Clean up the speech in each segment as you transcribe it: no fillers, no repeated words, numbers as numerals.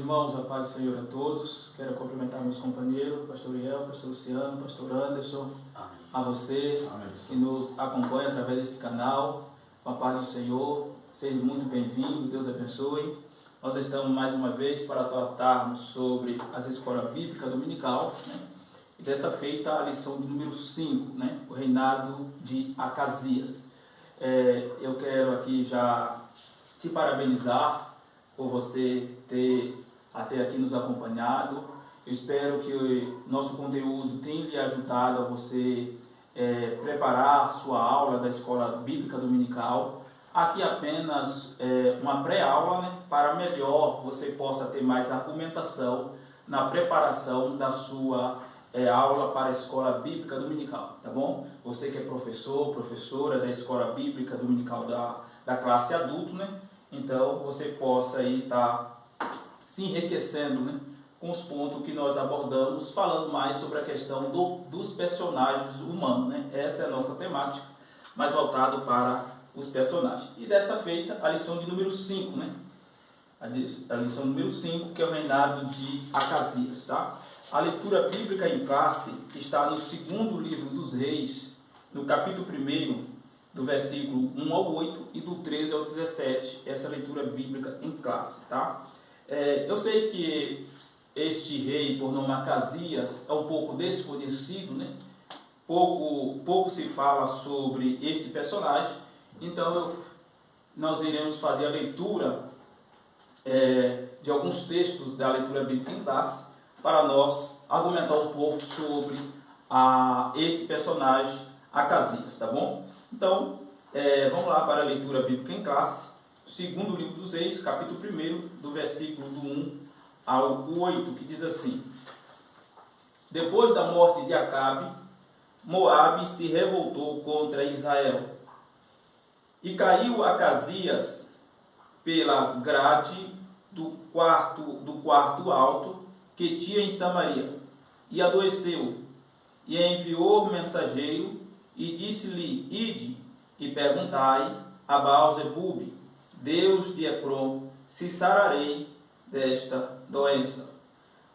irmãos, a paz do Senhor a todos. Quero cumprimentar meus companheiros, pastor Uriel, pastor Luciano, pastor Anderson, amém. A você, amém, que nos acompanha através desse canal. Com a paz do Senhor, seja muito bem-vindo, Deus abençoe. Nós estamos mais uma vez para tratarmos sobre as escolas bíblicas dominical, né? E dessa feita a lição de número 5, né? O reinado de Acasias. Eu quero aqui já te parabenizar por você ter até aqui nos acompanhado. Eu espero que o nosso conteúdo tenha lhe ajudado a você preparar a sua aula da Escola Bíblica Dominical. Aqui apenas uma pré-aula, né, para melhor você possa ter mais argumentação na preparação da sua aula para a Escola Bíblica Dominical, tá bom? Você que é professor, professora da Escola Bíblica Dominical da classe adulto, né? Então você possa aí estar se enriquecendo, né, com os pontos que nós abordamos, falando mais sobre a questão dos personagens humanos, né? Essa é a nossa temática, mais voltado para os personagens. E dessa feita, a lição de número 5, né? A lição número 5, que é o reinado de Acasias, tá? A leitura bíblica em classe está no segundo livro dos Reis, no capítulo 1, do versículo 1 ao 8 e do 13 ao 17, essa leitura bíblica em classe, tá? Eu sei que este rei, por nome Acasias, é um pouco desconhecido, né? Pouco se fala sobre este personagem, então nós iremos fazer a leitura de alguns textos da leitura bíblica em classe, para nós argumentar um pouco sobre esse personagem Acasias, tá bom? Então, vamos lá para a leitura bíblica em classe, segundo livro dos Reis, capítulo 1, do versículo do 1 ao 8, que diz assim: Depois da morte de Acabe, Moabe se revoltou contra Israel, e caiu Acasias pelas grades do quarto alto que tinha em Samaria, e adoeceu, e enviou mensageiro, e disse-lhe: Ide e perguntai a Baal-zebub, Deus de Ecrom, se sararei desta doença.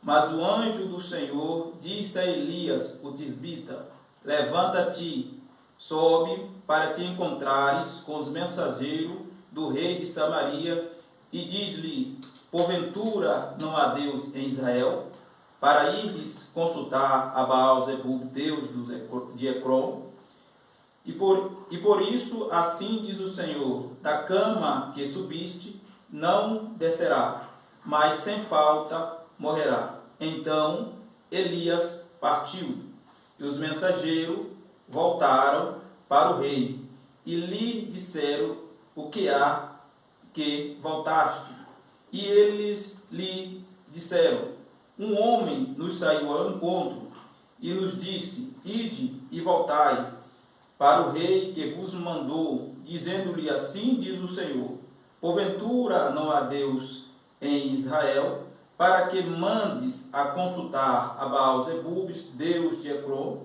Mas o anjo do Senhor disse a Elias, o tisbita: Levanta-te, sobe para te encontrares com os mensageiros do rei de Samaria, e diz-lhe: Porventura não há Deus em Israel, para ires consultar a Baal-zebub, Deus de Ecrom? E por isso, assim diz o Senhor: da cama que subiste, não descerá, mas sem falta morrerá. Então Elias partiu, e os mensageiros voltaram para o rei, e lhe disseram: o que há que voltaste? E eles lhe disseram: um homem nos saiu ao encontro, e nos disse: ide e voltai para o rei que vos mandou, dizendo-lhe: assim diz o Senhor: porventura não há Deus em Israel, para que mandes a consultar a Baal-zebub, Deus de Ecrom?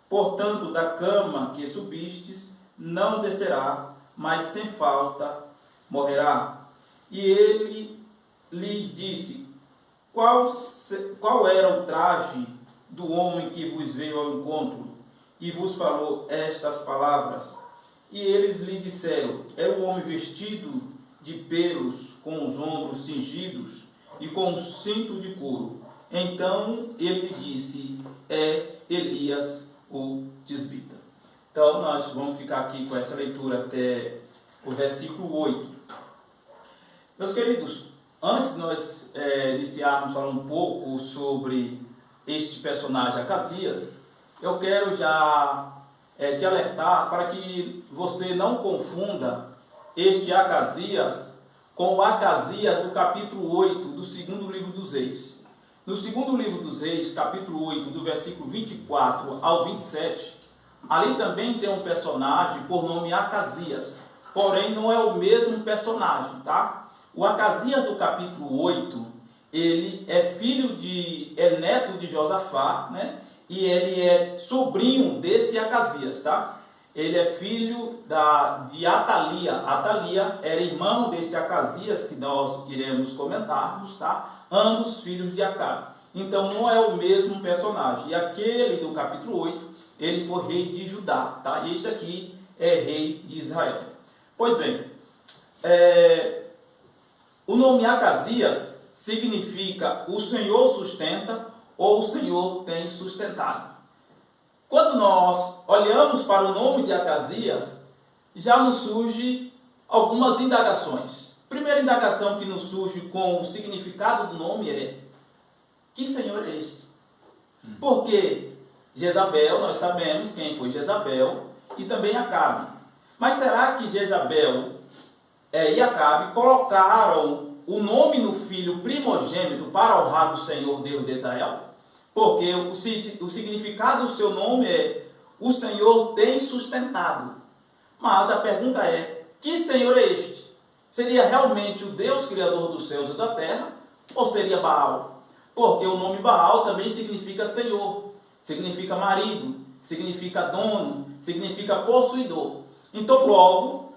Portanto, da cama que subistes, não descerá, mas sem falta morrerá. E ele lhes disse: qual era o traje do homem que vos veio ao encontro e vos falou estas palavras? E eles lhe disseram: era um homem vestido de pelos, com os ombros cingidos e com um cinto de couro. Então ele lhe disse: é Elias, o tisbita. Então nós vamos ficar aqui com essa leitura até o versículo 8. Meus queridos, antes de nós iniciarmos falando um pouco sobre este personagem Acasias, eu quero já te alertar para que você não confunda este Acasias com o Acasias do capítulo 8 do segundo livro dos Reis. No segundo livro dos Reis, capítulo 8, do versículo 24 ao 27, ali também tem um personagem por nome Acasias, porém não é o mesmo personagem, tá? O Acasias do capítulo 8, ele é neto de Josafá, né? E ele é sobrinho desse Acasias, tá? Ele é filho de Atalia. Atalia era irmão deste Acasias, que nós iremos comentarmos, tá? ambos filhos de Acabe. Então não é o mesmo personagem. E aquele do capítulo 8, ele foi rei de Judá, tá? E este aqui é rei de Israel. Pois bem, o nome Acasias significa o Senhor sustenta ou o Senhor tem sustentado. Quando nós olhamos para o nome de Acasias, já nos surge algumas indagações. Primeira indagação que nos surge com o significado do nome é: que Senhor é este? Porque Jezabel, nós sabemos quem foi Jezabel, e também Acabe. Mas será que Jezabel e Acabe colocaram o nome no filho primogênito para honrar o Senhor Deus de Israel? Porque o significado do seu nome é: o Senhor tem sustentado. Mas a pergunta é: que Senhor é este? Seria realmente o Deus criador dos céus e da terra? Ou seria Baal? Porque o nome Baal também significa Senhor, significa marido, significa dono, significa possuidor. Então logo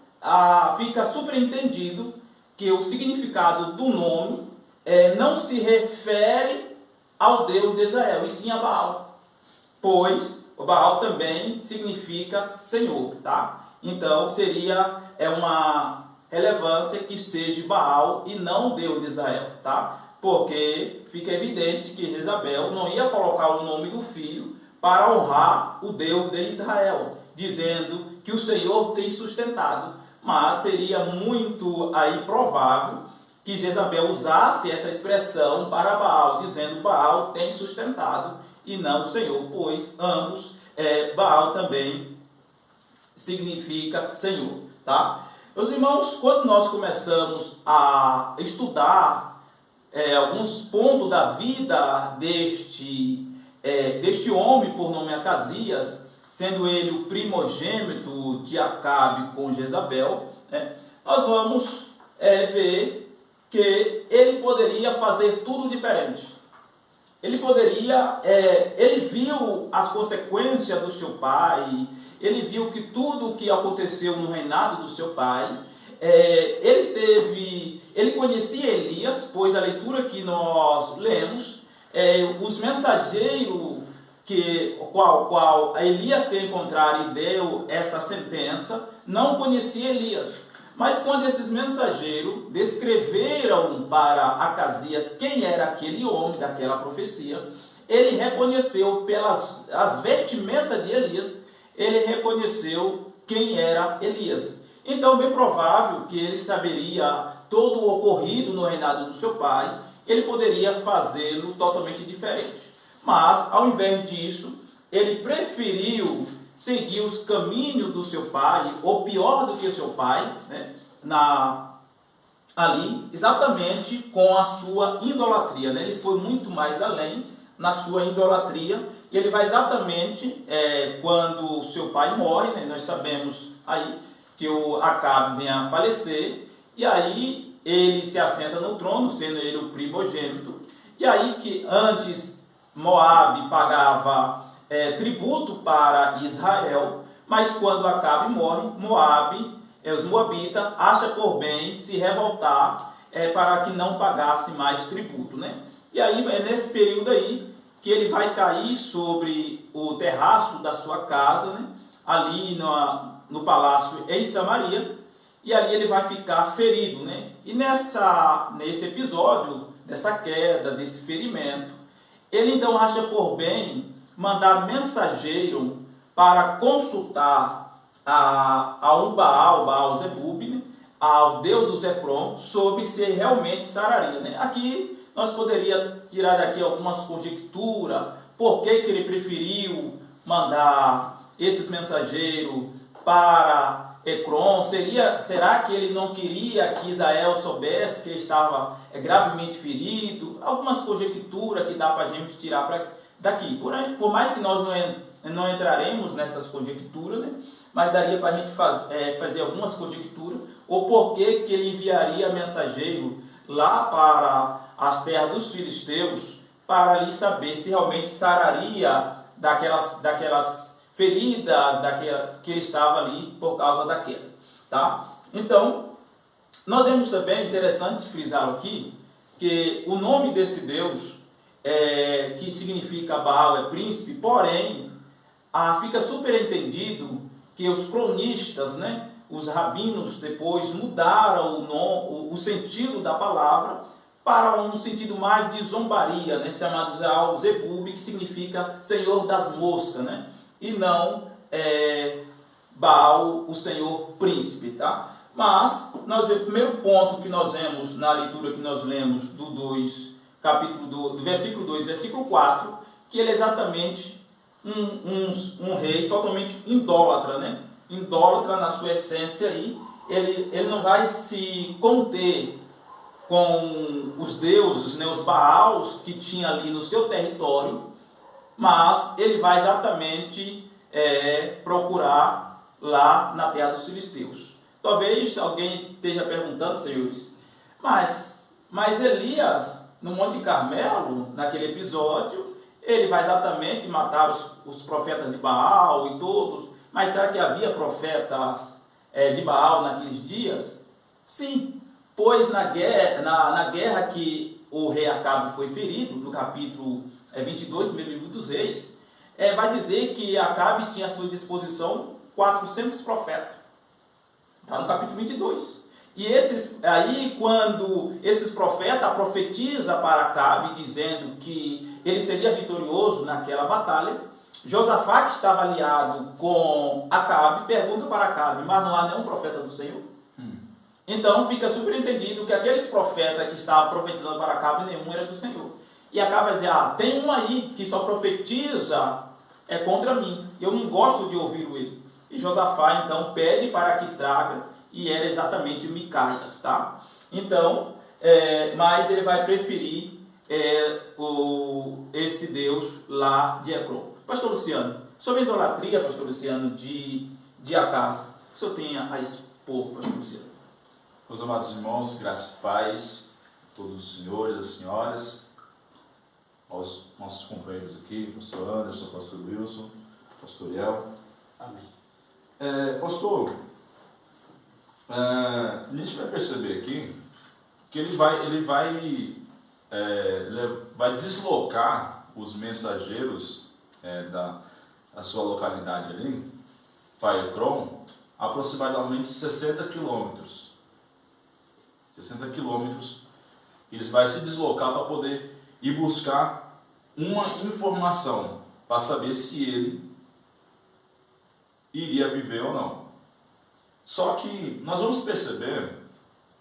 fica subentendido que o significado do nome não se refere ao Deus de Israel, e sim a Baal. Pois o Baal também significa Senhor, tá? Então seria uma relevância que seja Baal e não Deus de Israel, tá? Porque fica evidente que Jezabel não ia colocar o nome do filho para honrar o Deus de Israel, dizendo que o Senhor tem sustentado. Mas seria muito provável que Jezabel usasse essa expressão para Baal, dizendo: Baal tem sustentado e não o Senhor, pois ambos, Baal também significa Senhor, tá? Meus irmãos, quando nós começamos a estudar alguns pontos da vida deste homem por nome Acasias, sendo ele o primogênito de Acabe com Jezabel, nós vamos ver que ele poderia fazer tudo diferente. Ele viu as consequências do seu pai, ele viu que tudo o que aconteceu no reinado do seu pai, ele conhecia Elias, pois a leitura que nós lemos, os mensageiros qual Elias se encontrar e deu essa sentença, não conhecia Elias. Mas quando esses mensageiros descreveram para Acasias quem era aquele homem daquela profecia, ele reconheceu pelas as vestimentas de Elias, ele reconheceu quem era Elias. Então, bem provável que ele saberia todo o ocorrido no reinado do seu pai, ele poderia fazê-lo totalmente diferente. Mas, ao invés disso, ele preferiu seguir os caminhos do seu pai, ou pior do que o seu pai, ali, exatamente com a sua idolatria. Ele foi muito mais além na sua idolatria, e ele vai exatamente quando o seu pai morre, nós sabemos aí que o Acabe vem a falecer, e aí ele se assenta no trono, sendo ele o primogênito, e aí que antes Moabe pagava tributo para Israel, mas quando Acabe morre, os moabitas acham por bem se revoltar para que não pagasse mais tributo, E aí é nesse período aí que ele vai cair sobre o terraço da sua casa, ali no palácio em Samaria, e ali ele vai ficar ferido, E nesse episódio, dessa queda, desse ferimento, ele então acha por bem mandar mensageiro para consultar a um Baal Zebub, ao deus do Zepron, sobre se realmente sararia. Aqui nós poderíamos tirar daqui algumas conjecturas, por que ele preferiu mandar esses mensageiros para Ecrom. Será que ele não queria que Israel soubesse que ele estava gravemente ferido? Algumas conjecturas que dá para a gente tirar daqui. Por mais que nós não entraremos nessas conjecturas, mas daria para a gente fazer algumas conjecturas. Ou por que ele enviaria mensageiro lá para as terras dos filisteus, para ali saber se realmente sararia daquelas feridas que ele estava ali por causa da queda, tá? Então, nós vemos também, interessante frisar aqui, que o nome desse Deus, que significa Baal, é príncipe, porém, fica superentendido que os cronistas, né, os rabinos depois mudaram o sentido da palavra para um sentido mais de zombaria, né, chamado Zebub, que significa Senhor das moscas, né, e não Baal, o Senhor príncipe, tá? Mas o primeiro ponto que nós vemos na leitura que nós lemos do versículo 2, versículo 4, que ele é exatamente um rei totalmente idólatra, né? Idólatra na sua essência aí. Ele não vai se conter com os deuses, né, os Baals que tinha ali no seu território, mas ele vai exatamente procurar lá na terra dos filisteus. Talvez alguém esteja perguntando, senhores, mas Elias, no Monte Carmelo, naquele episódio, ele vai exatamente matar os profetas de Baal e todos, mas será que havia profetas de Baal naqueles dias? Sim, pois na guerra que o rei Acabe foi ferido, no capítulo 22, primeiro livro dos reis, vai dizer que Acabe tinha à sua disposição 400 profetas. Está no capítulo 22. E aí, quando esses profetas profetizam para Acabe, dizendo que ele seria vitorioso naquela batalha, Josafá, que estava aliado com Acabe, pergunta para Acabe, mas não há nenhum profeta do Senhor? Então fica subentendido que aqueles profetas que estavam profetizando para Acabe, nenhum era do Senhor. E Acabe vai dizer, tem um aí que só profetiza contra mim, eu não gosto de ouvir ele. E Josafá então pede para que traga, e era exatamente Micaias, tá? Então, mas ele vai preferir esse Deus lá de Ecrón. Pastor Luciano, sobre a idolatria, Pastor Luciano, de Acaz, o senhor tem a expor, Pastor Luciano? Meus amados irmãos, graças e paz, todos os senhores, as senhoras, aos nossos companheiros aqui, Pastor Anderson, Pastor Wilson, Pastor El. Amém. Pastor, a gente vai perceber aqui que ele vai deslocar os mensageiros da sua localidade ali, Ecrón, aproximadamente 60 quilômetros. 60 quilômetros. Eles vão se deslocar para poder ir buscar uma informação, para saber se ele iria viver ou não. Só que nós vamos perceber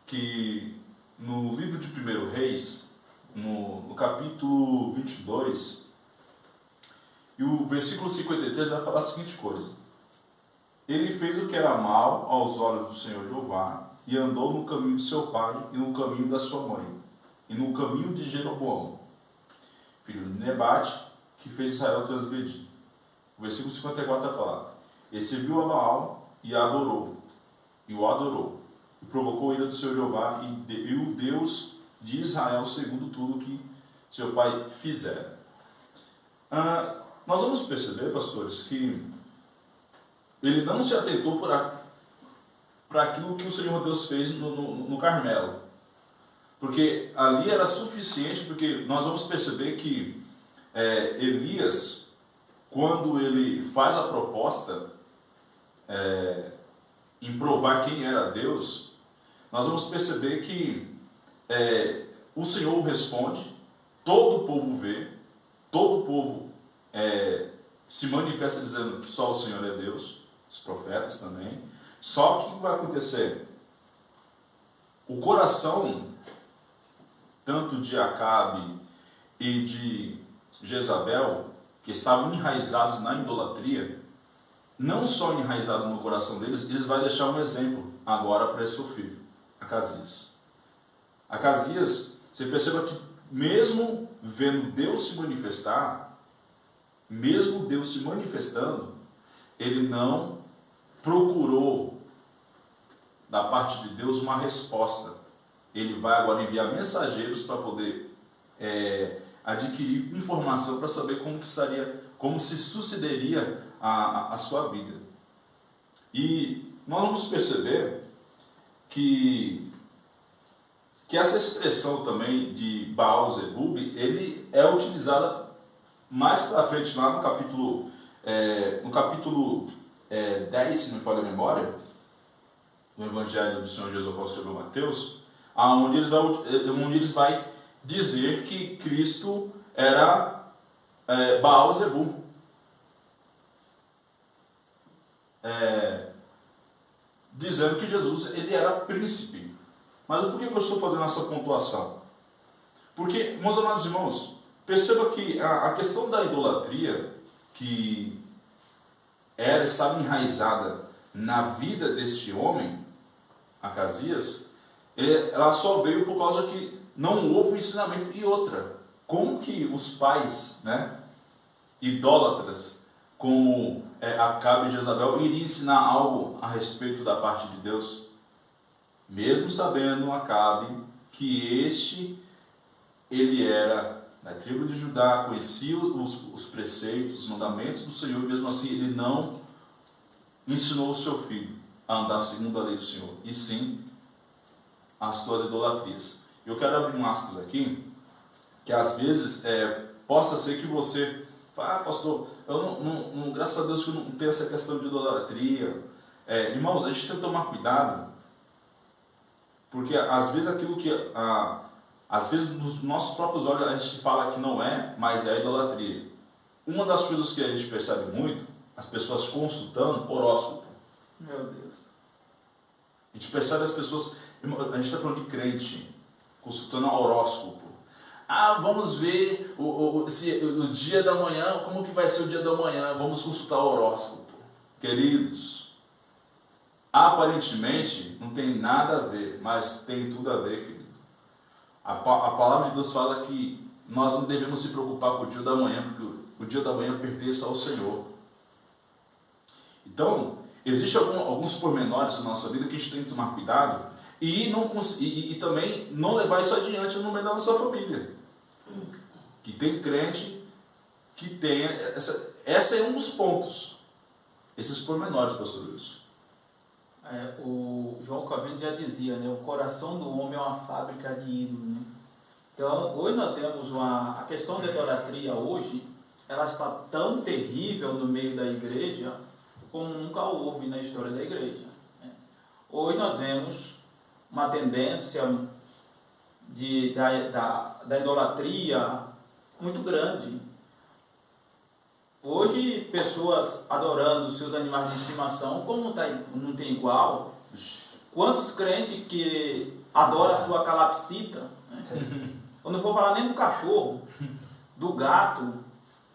que no livro de 1 Reis, no capítulo 22, e o versículo 53 vai falar a seguinte coisa: ele fez o que era mal aos olhos do Senhor Jeová, e andou no caminho de seu pai, e no caminho da sua mãe, e no caminho de Jeroboão, filho de Nebate, que fez Israel transgredir. O versículo 54 vai falar: e serviu a Baal e o adorou, e provocou a ira do Senhor Jeová e o Deus de Israel, segundo tudo que seu pai fizera. Nós vamos perceber, pastores, que ele não se atentou para aquilo que o Senhor Deus fez no Carmelo, porque ali era suficiente, porque nós vamos perceber que Elias, quando ele faz a proposta em provar quem era Deus, nós vamos perceber que o Senhor responde, todo o povo vê, todo o povo se manifesta dizendo que só o Senhor é Deus, os profetas também. Só que o que vai acontecer? O coração, tanto de Acabe e de Jezabel, que estavam enraizados na idolatria, não só enraizado no coração deles, eles vão deixar um exemplo agora para seu filho, Acasias. Acasias, você perceba que mesmo vendo Deus se manifestar, mesmo Deus se manifestando, ele não procurou da parte de Deus uma resposta. Ele vai agora enviar mensageiros para poder adquirir informação para saber como se sucederia a sua vida. E nós vamos perceber que que essa expressão também de Baal-zebub, ele é utilizada mais para frente lá no capítulo 10, se não me falha a memória, no Evangelho do Senhor Jesus, qual escreveu Mateus, onde eles vai dizer que Cristo era Baal-zebub. Dizendo que Jesus ele era príncipe. Mas por que eu estou fazendo essa pontuação? Porque, meus amados irmãos, perceba que a questão da idolatria, que estava enraizada na vida deste homem, Acasias, ela só veio por causa que não houve ensinamento. E outra, como que os pais, idólatras, como Acabe e Jezabel, iriam ensinar algo a respeito da parte de Deus? Mesmo sabendo Acabe que ele era da tribo de Judá, conhecia os preceitos, os mandamentos do Senhor, mesmo assim ele não ensinou o seu filho a andar segundo a lei do Senhor, e sim as suas idolatrias. Eu quero abrir um aspas aqui, que às vezes possa ser que você fale: pastor, eu não, graças a Deus que eu não tenho essa questão de idolatria. Irmãos, a gente tem que tomar cuidado, porque às vezes aquilo que às vezes nos nossos próprios olhos a gente fala que não é, mas é idolatria. Uma das coisas que a gente percebe muito, as pessoas consultando horóscopo. Meu Deus. A gente percebe as pessoas, a gente está falando de crente, consultando horóscopo. Vamos ver o dia da manhã, como que vai ser o dia da manhã, vamos consultar o horóscopo. Queridos, aparentemente não tem nada a ver, mas tem tudo a ver, querido. A palavra de Deus fala que nós não devemos se preocupar com o dia da manhã, porque o dia da manhã pertence ao Senhor. Então, existem alguns pormenores na nossa vida que a gente tem que tomar cuidado e também não levar isso adiante no meio da nossa família. Que tem crente que tem essa é um dos pontos, esses pormenores, pastor Wilson. O João Calvino já dizia, o coração do homem é uma fábrica de ídolos. Então, hoje nós vemos a questão da idolatria hoje, ela está tão terrível no meio da igreja como nunca houve na história da igreja. Hoje nós vemos uma tendência da idolatria muito grande. Hoje, pessoas adorando seus animais de estimação, como não tem igual. Quantos crentes que adoram a sua calopsita? Eu não vou falar nem do cachorro, do gato.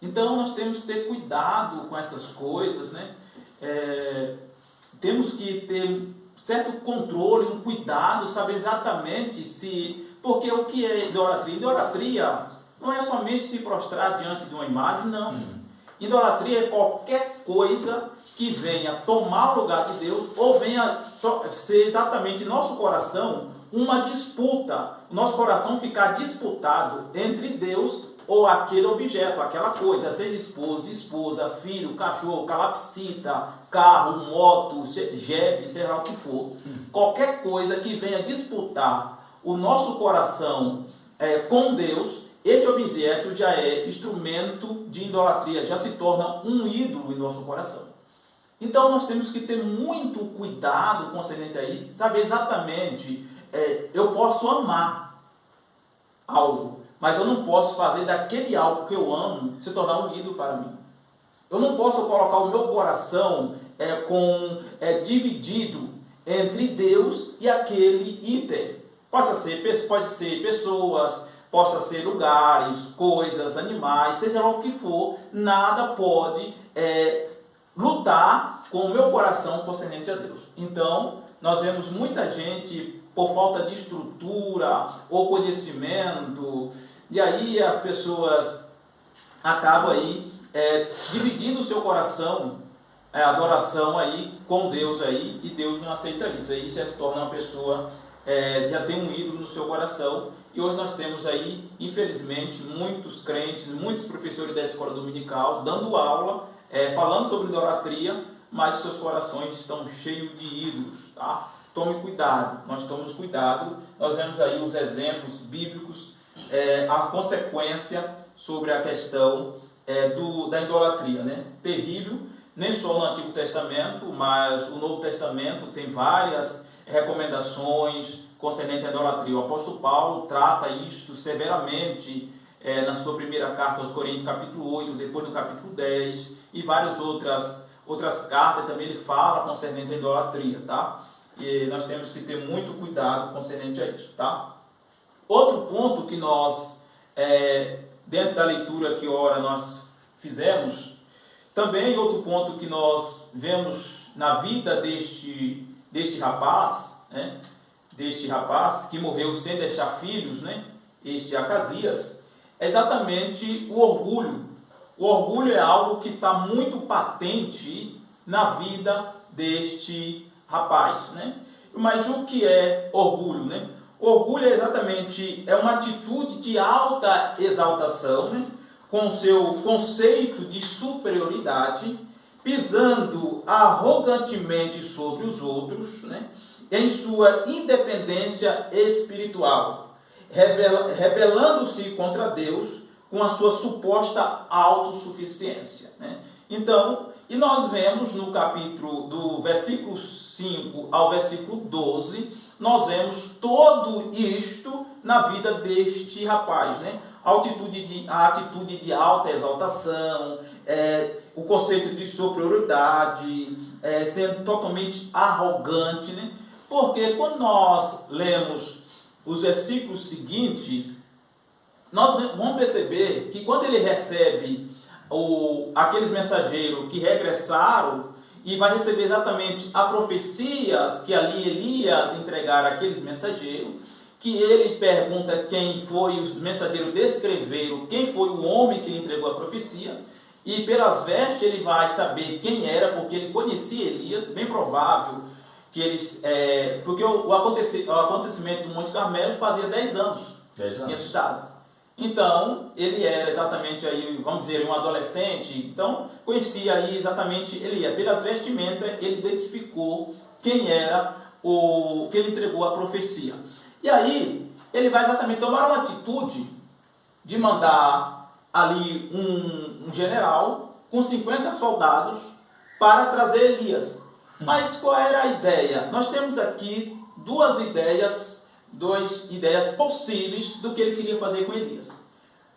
Então, nós temos que ter cuidado com essas coisas, temos que ter certo controle, um cuidado, saber exatamente porque o que é idolatria? Idolatria não é somente se prostrar diante de uma imagem, não. Idolatria é qualquer coisa que venha tomar o lugar de Deus ou venha ser exatamente em nosso coração uma disputa. O nosso coração ficar disputado entre Deus ou aquele objeto, aquela coisa, seja esposa, filho, cachorro, calopsita, carro, moto, jegue, sei lá o que for. Qualquer coisa que venha disputar o nosso coração com Deus, este objeto já é instrumento de idolatria, já se torna um ídolo em nosso coração. Então nós temos que ter muito cuidado concernente a isso, saber exatamente, eu posso amar algo, mas eu não posso fazer daquele algo que eu amo se tornar um ídolo para mim. Eu não posso colocar o meu coração dividido entre Deus e aquele item. Pode ser pessoas, possa ser lugares, coisas, animais, seja lá o que for, nada pode lutar com o meu coração concernente a Deus. Então, nós vemos muita gente, por falta de estrutura ou conhecimento, e aí as pessoas acabam aí dividindo o seu coração, a adoração aí com Deus aí, e Deus não aceita isso. Aí já se torna uma pessoa, já tem um ídolo no seu coração. E hoje nós temos aí, infelizmente, muitos crentes, muitos professores da escola dominical dando aula, falando sobre idolatria, mas seus corações estão cheios de ídolos, tá? tome cuidado, nós tomamos cuidado, nós vemos aí os exemplos bíblicos, a consequência sobre a questão da idolatria, né? Terrível, nem só no Antigo Testamento, mas o Novo Testamento tem várias recomendações concernentes à idolatria. O apóstolo Paulo trata isto severamente na sua primeira carta aos Coríntios, capítulo 8, depois no capítulo 10, e várias outras cartas também ele fala concernente à idolatria, tá? E nós temos que ter muito cuidado concernente a isso, tá? Outro ponto que nós, dentro da leitura que ora nós fizemos, também outro ponto que nós vemos na vida deste rapaz, né? Deste rapaz que morreu sem deixar filhos, né? Este Acasias, é exatamente o orgulho. O orgulho é algo que está muito patente na vida deste rapaz, né? Mas o que é orgulho, né? Orgulho é exatamente uma atitude de alta exaltação, né? Com seu conceito de superioridade, pisando arrogantemente sobre os outros, né? Em sua independência espiritual, rebelando-se contra Deus com a sua suposta autossuficiência, né? Então, e nós vemos no capítulo do versículo 5 ao versículo 12, nós vemos todo isto na vida deste rapaz, né? A atitude de alta exaltação, o conceito de superioridade, sendo totalmente arrogante, né? Porque quando nós lemos os versículos seguintes, nós vamos perceber que quando ele recebe aqueles mensageiros que regressaram e vai receber exatamente as profecias que ali Elias entregara àqueles mensageiros, que ele pergunta quem foi, os mensageiros descreveram quem foi o homem que lhe entregou a profecia, e pelas vestes ele vai saber quem era, porque ele conhecia Elias, bem provável que eles, porque o acontecimento do Monte Carmelo fazia 10 anos. Tinha estudado. Então, ele era exatamente aí, vamos dizer, um adolescente, então conhecia aí exatamente Elias. Pelas vestimentas, ele identificou quem era o que ele entregou a profecia. E aí, ele vai exatamente tomar uma atitude de mandar ali um general com 50 soldados para trazer Elias. Mas qual era a ideia? Nós temos aqui duas ideias possíveis do que ele queria fazer com Elias.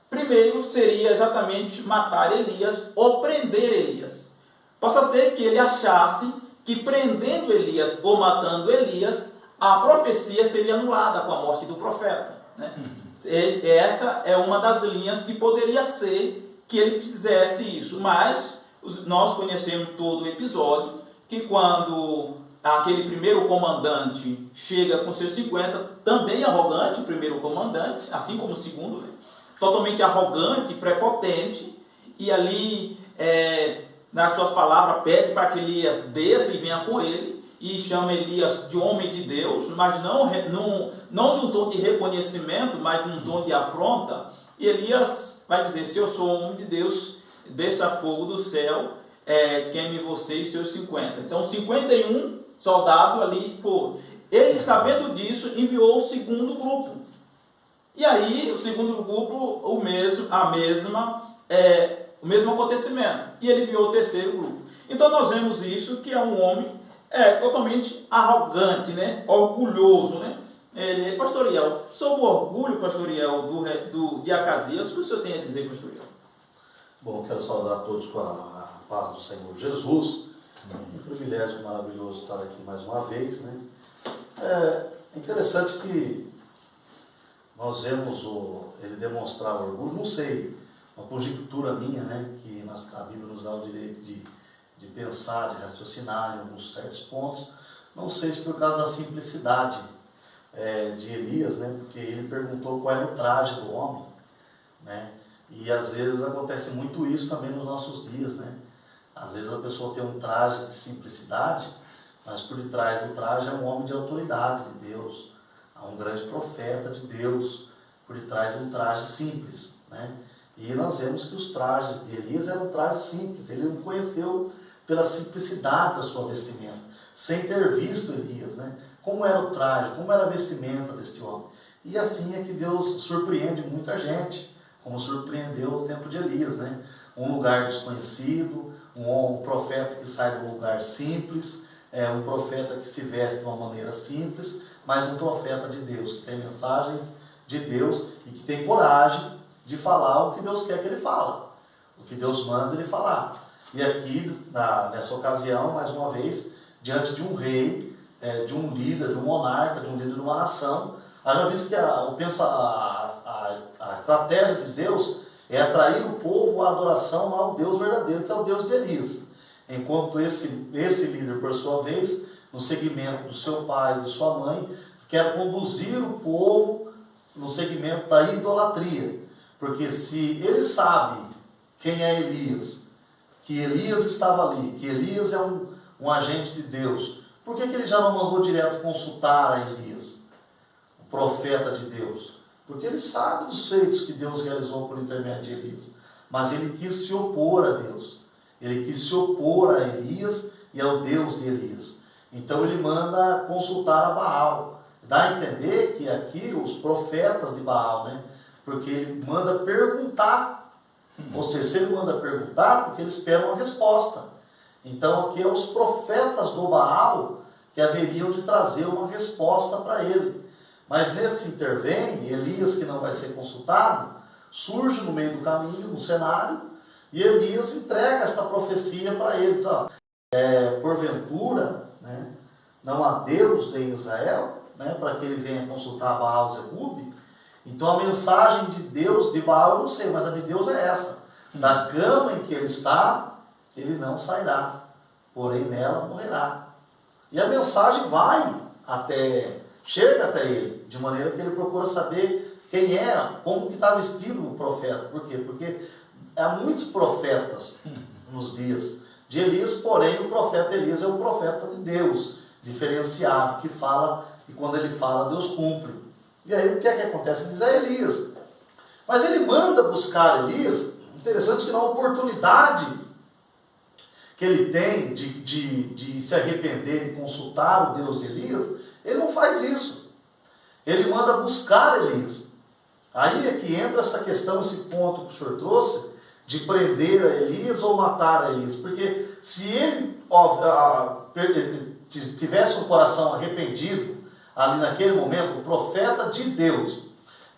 Primeiro seria exatamente matar Elias ou prender Elias. Possa ser que ele achasse que prendendo Elias ou matando Elias, a profecia seria anulada com a morte do profeta, né? Essa é uma das linhas que poderia ser que ele fizesse isso, mas nós conhecemos todo o episódio, que quando aquele primeiro comandante chega com seus 50, também arrogante, o primeiro comandante, assim como o segundo, né? Totalmente arrogante, prepotente, e ali, nas suas palavras, pede para que Elias desça e venha com ele, e chama Elias de homem de Deus, mas não num tom de reconhecimento, mas num tom de afronta. E Elias vai dizer: se eu sou homem de Deus, desça fogo do céu, queime você e seus 50. Então 51 soldados ali foram. Ele, sabendo disso, enviou o segundo grupo. E aí, o segundo grupo, o mesmo acontecimento. E ele enviou o terceiro grupo. Então nós vemos isso, que é um homem totalmente arrogante, né? Orgulhoso, né? Pastor Iel, sobre o orgulho, Pastor Iel, de Acasias, o que o senhor tem a dizer, Pastor Iel? Bom, quero saudar a todos com a paz do Senhor Jesus. Um privilégio maravilhoso estar aqui mais uma vez, né? É interessante que nós vemos ele demonstrar orgulho, não sei, uma conjectura minha, né? Que a Bíblia nos dá o direito de pensar, de raciocinar em alguns certos pontos. Não sei se por causa da simplicidade de Elias, né? Porque ele perguntou qual era o traje do homem, né? E às vezes acontece muito isso também nos nossos dias, né? Às vezes a pessoa tem um traje de simplicidade, mas por detrás do traje é um homem de autoridade de Deus, há um grande profeta de Deus por detrás de um traje simples, né? E nós vemos que os trajes de Elias eram trajes simples, ele não conheceu pela simplicidade da sua vestimenta, sem ter visto Elias, né? como era o traje, como era a vestimenta deste homem. E assim é que Deus surpreende muita gente, como surpreendeu o tempo de Elias, né? Um lugar desconhecido, um profeta que sai de um lugar simples, um profeta que se veste de uma maneira simples, mas um profeta de Deus, que tem mensagens de Deus e que tem coragem de falar o que Deus quer que ele fala, o que Deus manda ele falar. E aqui, nessa ocasião, mais uma vez, diante de um rei, de um líder, de um monarca, de um líder de uma nação, já visto que a estratégia de Deus é atrair o povo à adoração ao Deus verdadeiro, que é o Deus de Elias. Enquanto esse líder, por sua vez, no segmento do seu pai e de sua mãe, quer conduzir o povo no segmento da idolatria. Porque se ele sabe quem é Elias, que Elias estava ali, que Elias é um agente de Deus, por que ele já não mandou direto consultar a Elias, o profeta de Deus? Porque ele sabe dos feitos que Deus realizou por intermédio de Elias. Mas ele quis se opor a Deus. Ele quis se opor a Elias e ao Deus de Elias. Então ele manda consultar a Baal. Dá a entender que aqui os profetas de Baal, né? Porque ele manda perguntar. Ou seja, se ele manda perguntar, porque eles esperam uma resposta. Então aqui é os profetas do Baal que haveriam de trazer uma resposta para ele. Mas nesse intervém, Elias, que não vai ser consultado, surge no meio do caminho, no cenário, e Elias entrega essa profecia para eles. Ó, porventura, né, não há Deus em Israel, né, para que ele venha consultar Baal-Zebub. Então a mensagem de Deus, de Baal eu não sei, mas a de Deus é essa. Da cama em que ele está, ele não sairá, porém nela morrerá. E a mensagem chega até ele, de maneira que ele procura saber quem é, como que está vestido o profeta. Por quê? Porque há muitos profetas nos dias de Elias, porém o profeta Elias é o profeta de Deus, diferenciado, que fala, e quando ele fala, Deus cumpre. E aí o que é que acontece? Ele diz a Elias. Mas ele manda buscar Elias, interessante que na oportunidade que ele tem de se arrepender e consultar o Deus de Elias, ele não faz isso. Ele manda buscar Elias. Aí é que entra essa questão, esse ponto que o senhor trouxe, de prender a Elias ou matar a Elias. Porque se ele tivesse um coração arrependido, ali naquele momento, o profeta de Deus,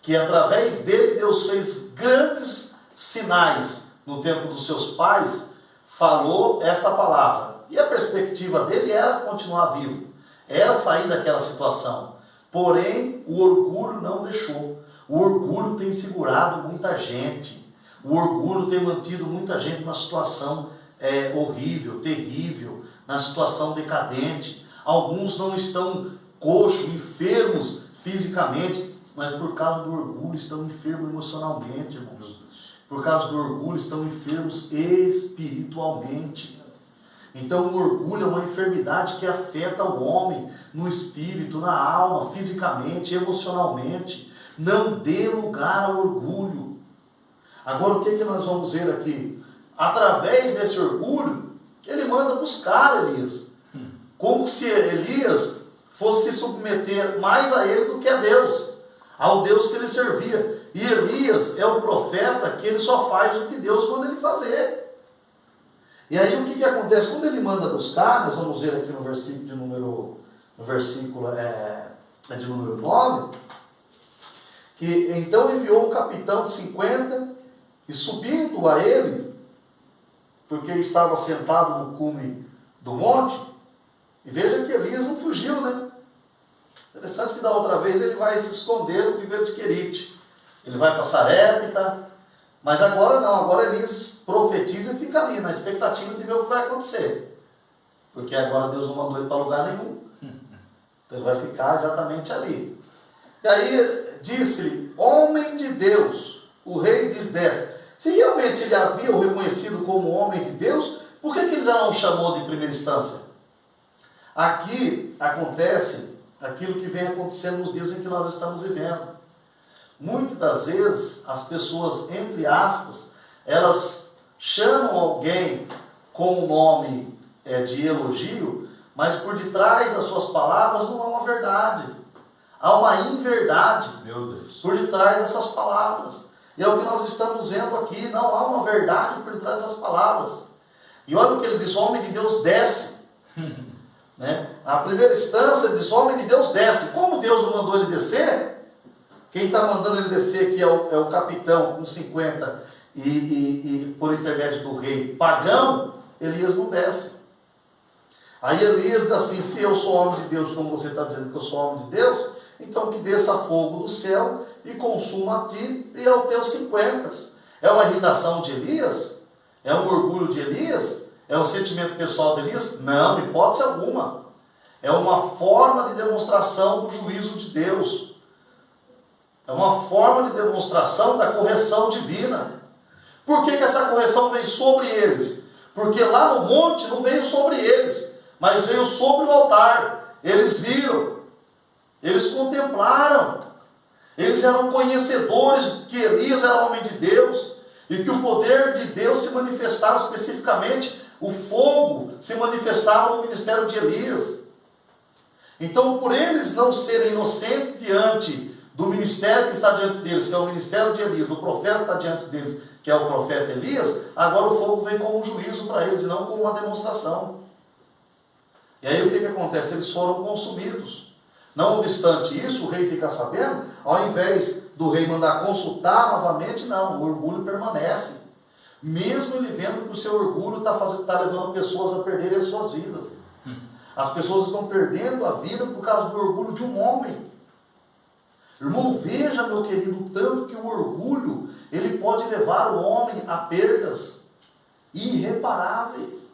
que através dele Deus fez grandes sinais no tempo dos seus pais, falou esta palavra. E a perspectiva dele era continuar vivo, era sair daquela situação. Porém, o orgulho não deixou. O orgulho tem segurado muita gente. O orgulho tem mantido muita gente numa situação horrível, terrível, na situação decadente. Alguns não estão coxos, enfermos fisicamente, mas por causa do orgulho estão enfermos emocionalmente, irmãos. Por causa do orgulho estão enfermos espiritualmente. Então o orgulho é uma enfermidade que afeta o homem no espírito, na alma, fisicamente, emocionalmente. Não dê lugar ao orgulho. Agora o que nós vamos ver aqui? Através desse orgulho, ele manda buscar Elias. Como se Elias fosse se submeter mais a ele do que a Deus, ao Deus que ele servia. E Elias é o profeta que ele só faz o que Deus manda ele fazer. E aí o que acontece? Quando ele manda buscar, nós vamos ver aqui no versículo de número 9, que então enviou um capitão de 50 e subindo a ele, porque ele estava sentado no cume do monte, e veja que Elias não fugiu, né? Interessante que da outra vez ele vai se esconder no viveiro de Querite. Ele vai para Sarepta, mas agora não, agora Elias profetiza e fica ali, na expectativa de ver o que vai acontecer. Porque agora Deus não mandou ele para lugar nenhum. Então ele vai ficar exatamente ali. E aí disse-lhe, homem de Deus, o rei desce. Se realmente ele havia o reconhecido como homem de Deus, por que ele já não o chamou de primeira instância? Aqui acontece aquilo que vem acontecendo nos dias em que nós estamos vivendo. Muitas das vezes, as pessoas, entre aspas, elas chamam alguém com o nome de elogio, mas por detrás das suas palavras não há uma verdade. Há uma inverdade por detrás dessas palavras. E é o que nós estamos vendo aqui. Não há uma verdade por detrás dessas palavras. E olha o que ele diz: o homem de Deus desce. Né? A primeira instância ele diz: o homem de Deus desce. Como Deus não mandou ele descer, quem está mandando ele descer aqui é o capitão com 50 e por intermédio do rei pagão. Elias não desce. Aí Elias diz assim: se eu sou homem de Deus, como você está dizendo que eu sou homem de Deus, então que desça fogo do céu e consuma a ti e aos teus 50. É uma irritação de Elias? É um orgulho de Elias? É um sentimento pessoal de Elias? Não, hipótese alguma. É uma forma de demonstração do juízo de Deus. É uma forma de demonstração da correção divina. Por que essa correção veio sobre eles? Porque lá no monte não veio sobre eles, mas veio sobre o altar. Eles viram, eles contemplaram, eles eram conhecedores que Elias era homem de Deus e que o poder de Deus se manifestava especificamente, o fogo se manifestava no ministério de Elias. Então, por eles não serem inocentes diante do ministério que está diante deles, que é o ministério de Elias, do profeta que está diante deles, que é o profeta Elias, agora o fogo vem como um juízo para eles, e não como uma demonstração. E aí o que acontece? Eles foram consumidos. Não obstante isso, o rei fica sabendo, ao invés do rei mandar consultar novamente, não, o orgulho permanece. Mesmo ele vendo que o seu orgulho está levando pessoas a perderem as suas vidas. As pessoas estão perdendo a vida por causa do orgulho de um homem. Irmão, veja, meu querido, tanto que o orgulho, ele pode levar o homem a perdas irreparáveis.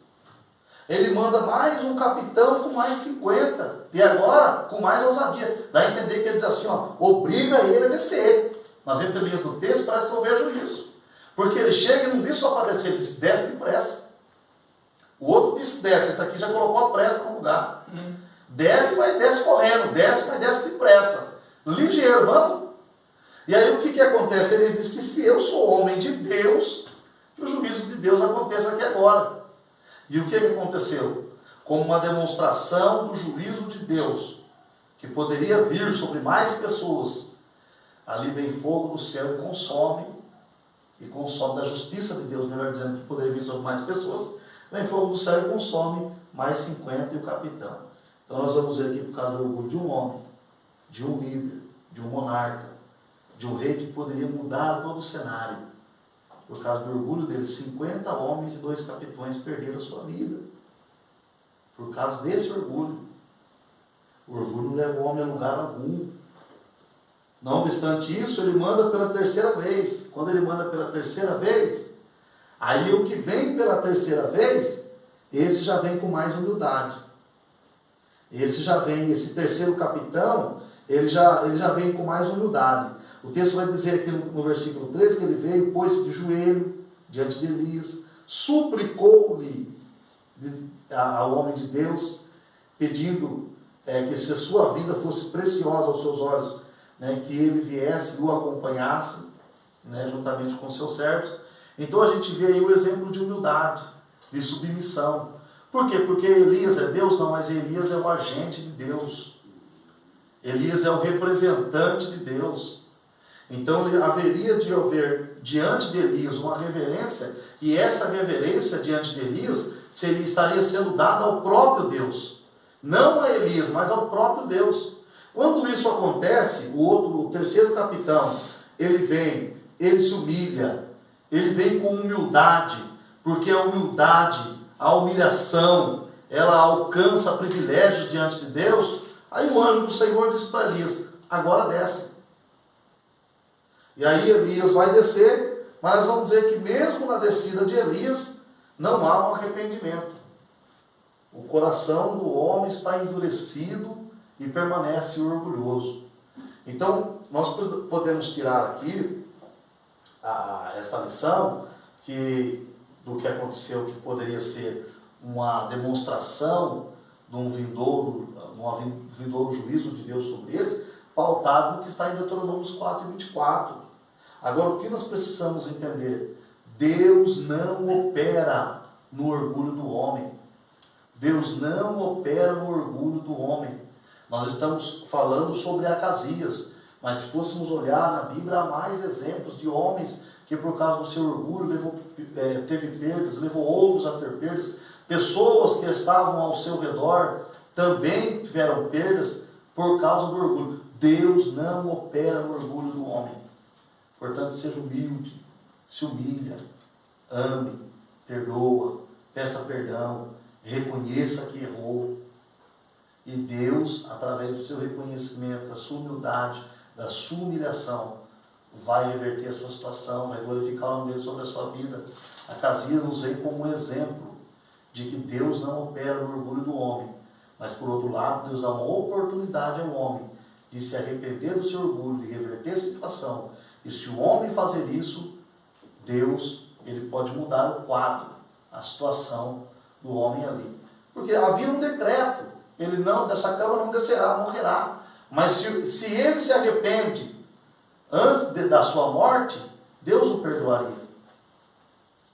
Ele manda mais um capitão com mais 50. E agora, com mais ousadia. Dá a entender que ele diz assim, ó, obriga ele a descer. Nas entrelinhas do texto, parece que eu vejo isso. Porque ele chega e não diz só para descer, ele diz, desce depressa. O outro disse, desce. Esse aqui já colocou a pressa no lugar. Desce, mas desce correndo. Desce, mas desce depressa. Ligeiro, vamos? E aí o que acontece? Ele diz que se eu sou homem de Deus, que o juízo de Deus aconteça aqui agora. E o que aconteceu? Como uma demonstração do juízo de Deus, que poderia vir sobre mais pessoas, ali vem fogo do céu e consome da justiça de Deus, melhor dizendo, que poderia vir sobre mais pessoas, vem fogo do céu e consome mais 50 e o capitão. Então nós vamos ver aqui por causa do orgulho de um homem, de um líder, de um monarca, de um rei que poderia mudar todo o cenário. Por causa do orgulho dele, 50 homens e 2 capitães perderam a sua vida. Por causa desse orgulho. O orgulho não leva o homem a lugar algum. Não obstante isso, ele manda pela terceira vez. Quando ele manda pela terceira vez, aí o que vem pela terceira vez, esse já vem com mais humildade. Esse terceiro capitão, ele já vem com mais humildade. O texto vai dizer aqui no versículo 13 que ele veio, pôs-se de joelho diante de Elias, suplicou-lhe ao homem de Deus, pedindo que se a sua vida fosse preciosa aos seus olhos, né, que ele viesse e o acompanhasse, né, juntamente com seus servos. Então a gente vê aí o exemplo de humildade, de submissão. Por quê? Porque Elias é Deus? Não, mas Elias é o agente de Deus. Elias é o representante de Deus. Então ele haveria de haver diante de Elias uma reverência, e essa reverência diante de Elias estaria sendo dada ao próprio Deus. Não a Elias, mas ao próprio Deus. Quando isso acontece, o terceiro capitão, ele vem, ele se humilha, ele vem com humildade, porque a humildade, a humilhação, ela alcança privilégio diante de Deus. Aí o anjo do Senhor diz para Elias, agora desce. E aí Elias vai descer, mas nós vamos ver que mesmo na descida de Elias, não há um arrependimento. O coração do homem está endurecido e permanece orgulhoso. Então, nós podemos tirar aqui esta lição do que aconteceu, que poderia ser uma demonstração de um vindouro juízo de Deus sobre eles, pautado no que está em Deuteronômio 4 e 24. Agora, o que nós precisamos entender? Deus não opera no orgulho do homem. Deus não opera no orgulho do homem. Nós estamos falando sobre Acasias, mas se fôssemos olhar na Bíblia, há mais exemplos de homens que por causa do seu orgulho teve perdas, levou outros a ter perdas. Pessoas que estavam ao seu redor também tiveram perdas por causa do orgulho. Deus não opera no orgulho do homem. Portanto, seja humilde, se humilha, ame, perdoa, peça perdão, reconheça que errou. E Deus, através do seu reconhecimento, da sua humildade, da sua humilhação, vai reverter a sua situação, vai glorificar o nome dele sobre a sua vida. Acasias nos vem como um exemplo de que Deus não opera no orgulho do homem, mas por outro lado, Deus dá uma oportunidade ao homem de se arrepender do seu orgulho, de reverter a situação. E se o homem fazer isso, Deus, ele pode mudar o quadro, a situação do homem ali. Porque havia um decreto, ele não, dessa cama não descerá, morrerá. Mas se ele se arrepende antes da sua morte, Deus o perdoaria.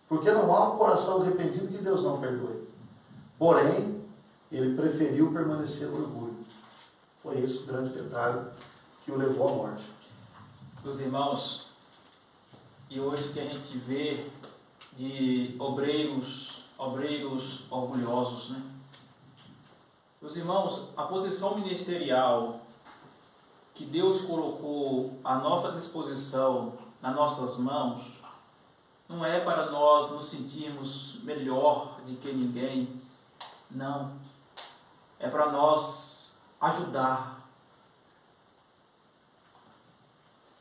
Porque não há um coração arrependido que Deus não perdoe. Porém, ele preferiu permanecer no orgulho. Foi esse o grande detalhe que o levou à morte. Os irmãos, e hoje que a gente vê de obreiros orgulhosos, né? Os irmãos, a posição ministerial que Deus colocou à nossa disposição, nas nossas mãos, não é para nós nos sentirmos melhor do que ninguém, não. É para nós ajudar.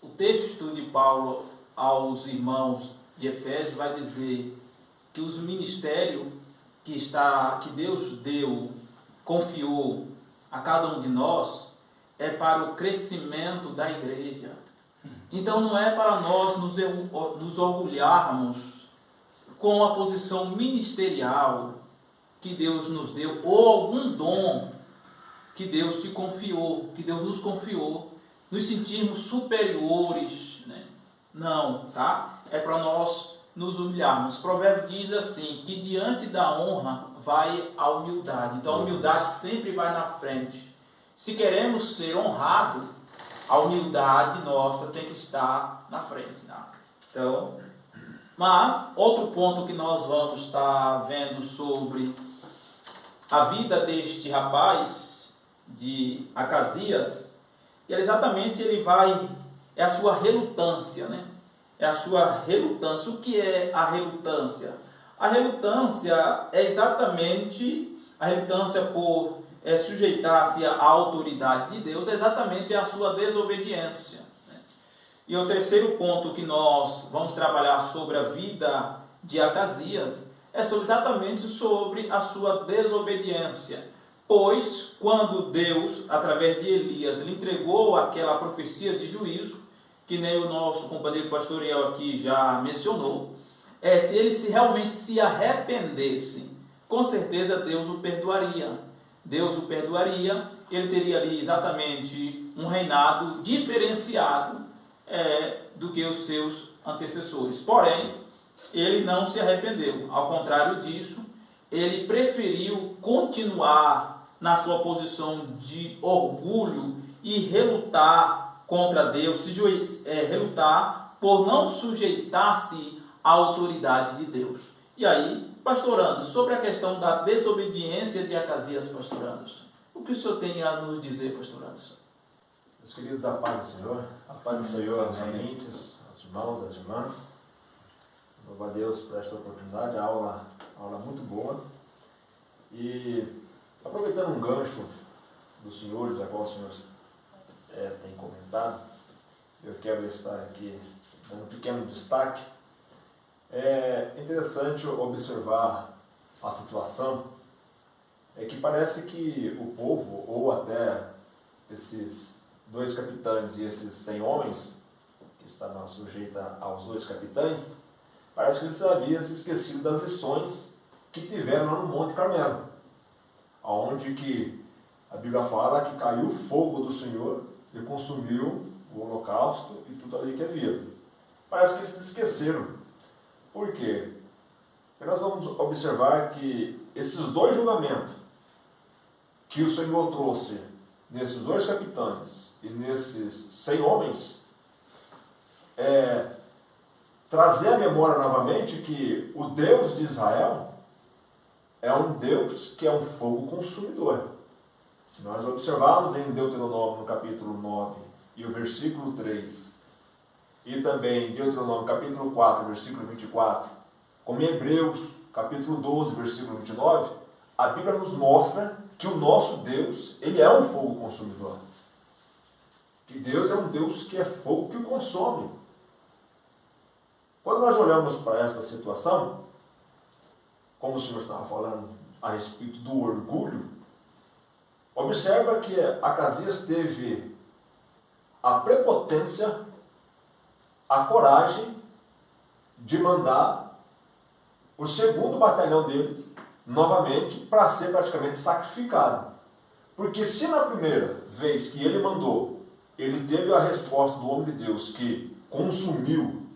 O texto de Paulo aos irmãos de Efésios vai dizer que os ministérios que Deus confiou a cada um de nós, é para o crescimento da igreja. Então não é para nós nos orgulharmos com a posição ministerial que Deus nos deu, ou algum dom que Deus te confiou, que Deus nos confiou, nos sentirmos superiores, né? Não, tá? É para nós nos humilharmos. O provérbio diz assim, que diante da honra vai a humildade. Então a humildade sempre vai na frente. Se queremos ser honrados, a humildade nossa tem que estar na frente, né? Então, mas outro ponto que nós vamos estar vendo sobre a vida deste rapaz, de Acasias, exatamente é a sua relutância, né? É a sua relutância. O que é a relutância? A relutância é exatamente a relutância por sujeitar-se à autoridade de Deus, é exatamente a sua desobediência, né? E o terceiro ponto que nós vamos trabalhar sobre a vida de Acasias é exatamente sobre a sua desobediência. Pois, quando Deus, através de Elias, lhe entregou aquela profecia de juízo, que nem o nosso companheiro pastorial aqui já mencionou, se ele realmente se arrependesse, com certeza Deus o perdoaria. Deus o perdoaria, ele teria ali exatamente um reinado diferenciado do que os seus antecessores. Porém, ele não se arrependeu. Ao contrário disso, ele preferiu continuar na sua posição de orgulho e relutar contra Deus, relutar por não sujeitar-se à autoridade de Deus. E aí, pastorando, sobre a questão da desobediência de Acasias, pastorando, o que o senhor tem a nos dizer, pastorando? Meus queridos, a paz do Senhor, a paz do Senhor aos ouvintes, aos irmãos, às irmãs. Louvo a Deus por esta oportunidade, a aula muito boa. E aproveitando um gancho dos senhores, a qual os senhores têm comentado, eu quero estar aqui dando um pequeno destaque. É interessante observar a situação, que parece que o povo, ou até esses 2 capitães e esses 100 homens, que estavam sujeitos aos 2 capitães, parece que eles haviam se esquecido das lições que tiveram lá no Monte Carmelo, onde que a Bíblia fala que caiu o fogo do Senhor e consumiu o holocausto e tudo ali que havia. Parece que eles se esqueceram. Por quê? Porque nós vamos observar que esses dois julgamentos que o Senhor trouxe nesses dois capitães e nesses 100 homens, trazer à memória novamente que o Deus de Israel é um Deus que é um fogo consumidor. Se nós observarmos em Deuteronômio no capítulo 9 e o versículo 3, e também em Deuteronômio capítulo 4, versículo 24, como em Hebreus capítulo 12, versículo 29, a Bíblia nos mostra que o nosso Deus, ele é um fogo consumidor. Que Deus é um Deus que é fogo que o consome. Quando nós olhamos para esta situação, como o senhor estava falando a respeito do orgulho, observa que Acasias teve a prepotência, a coragem de mandar o segundo batalhão dele novamente para ser praticamente sacrificado. Porque se na primeira vez que ele mandou, ele teve a resposta do homem de Deus que consumiu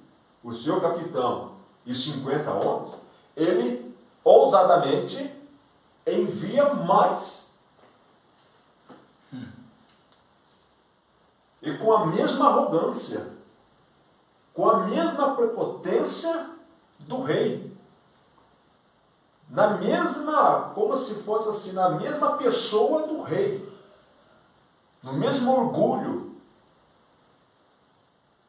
o seu capitão e 50 homens, ele ousadamente envia mais. E com a mesma arrogância, com a mesma prepotência do rei. Na mesma, como se fosse assim, na mesma pessoa do rei. No mesmo orgulho.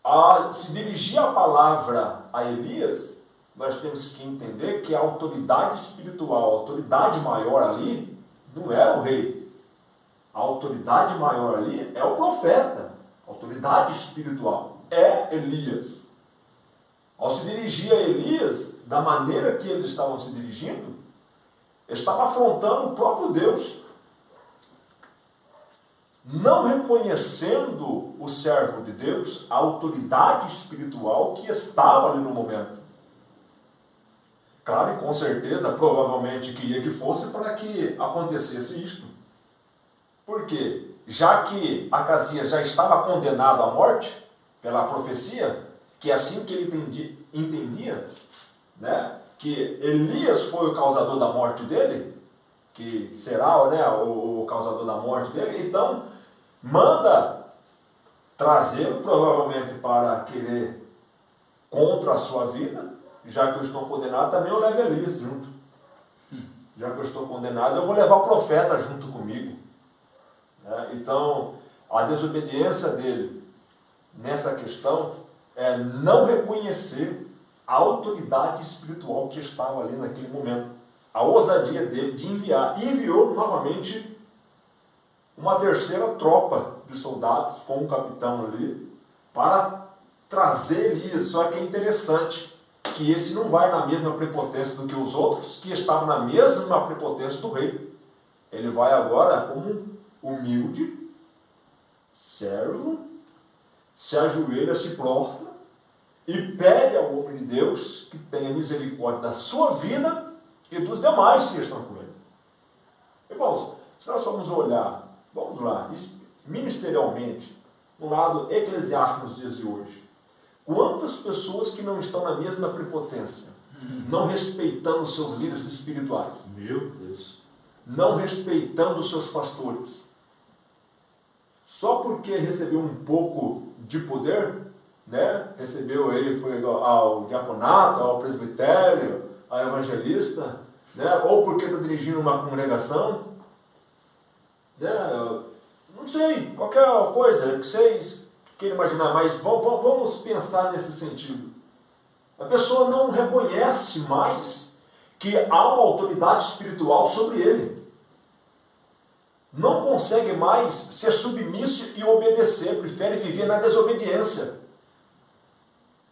A se dirigir a palavra a Elias, nós temos que entender que a autoridade espiritual, a autoridade maior ali, não é o rei. A autoridade maior ali é o profeta. A autoridade espiritual é Elias. Ao se dirigir a Elias, da maneira que eles estavam se dirigindo, estava afrontando o próprio Deus. Não reconhecendo o servo de Deus, a autoridade espiritual que estava ali no momento. Claro, e com certeza, provavelmente queria que fosse para que acontecesse isto. Por quê? Já que Acasias já estava condenado à morte, pela profecia, que é assim que ele entendia, né, que Elias foi o causador da morte dele, que será, né, o causador da morte dele, então manda trazê-lo provavelmente para querer contra a sua vida. Já que eu estou condenado, também eu levo Elias junto. Já que eu estou condenado, eu vou levar o profeta junto comigo. Então, a desobediência dele nessa questão é não reconhecer a autoridade espiritual que estava ali naquele momento. A ousadia dele de enviar. E enviou novamente uma terceira tropa de soldados com um capitão ali para trazer Elias. Só que é interessante que esse não vai na mesma prepotência do que os outros, que estavam na mesma prepotência do rei. Ele vai agora como um humilde servo, se ajoelha, se prostra e pede ao homem de Deus que tenha misericórdia da sua vida e dos demais que estão com ele. Irmãos, se nós formos olhar, vamos lá, ministerialmente, no lado eclesiástico nos dias de hoje, quantas pessoas que não estão na mesma prepotência, não respeitando os seus líderes espirituais, Meu Deus, não respeitando os seus pastores, só porque recebeu um pouco de poder, né? Recebeu aí, foi ao diaconato, ao presbitério, ao evangelista, né? Ou porque está dirigindo uma congregação, né? Não sei, qualquer coisa que vocês queiram imaginar, mas vamos pensar nesse sentido. A pessoa não reconhece mais que há uma autoridade espiritual sobre ele. Não consegue mais ser submisso e obedecer, prefere viver na desobediência.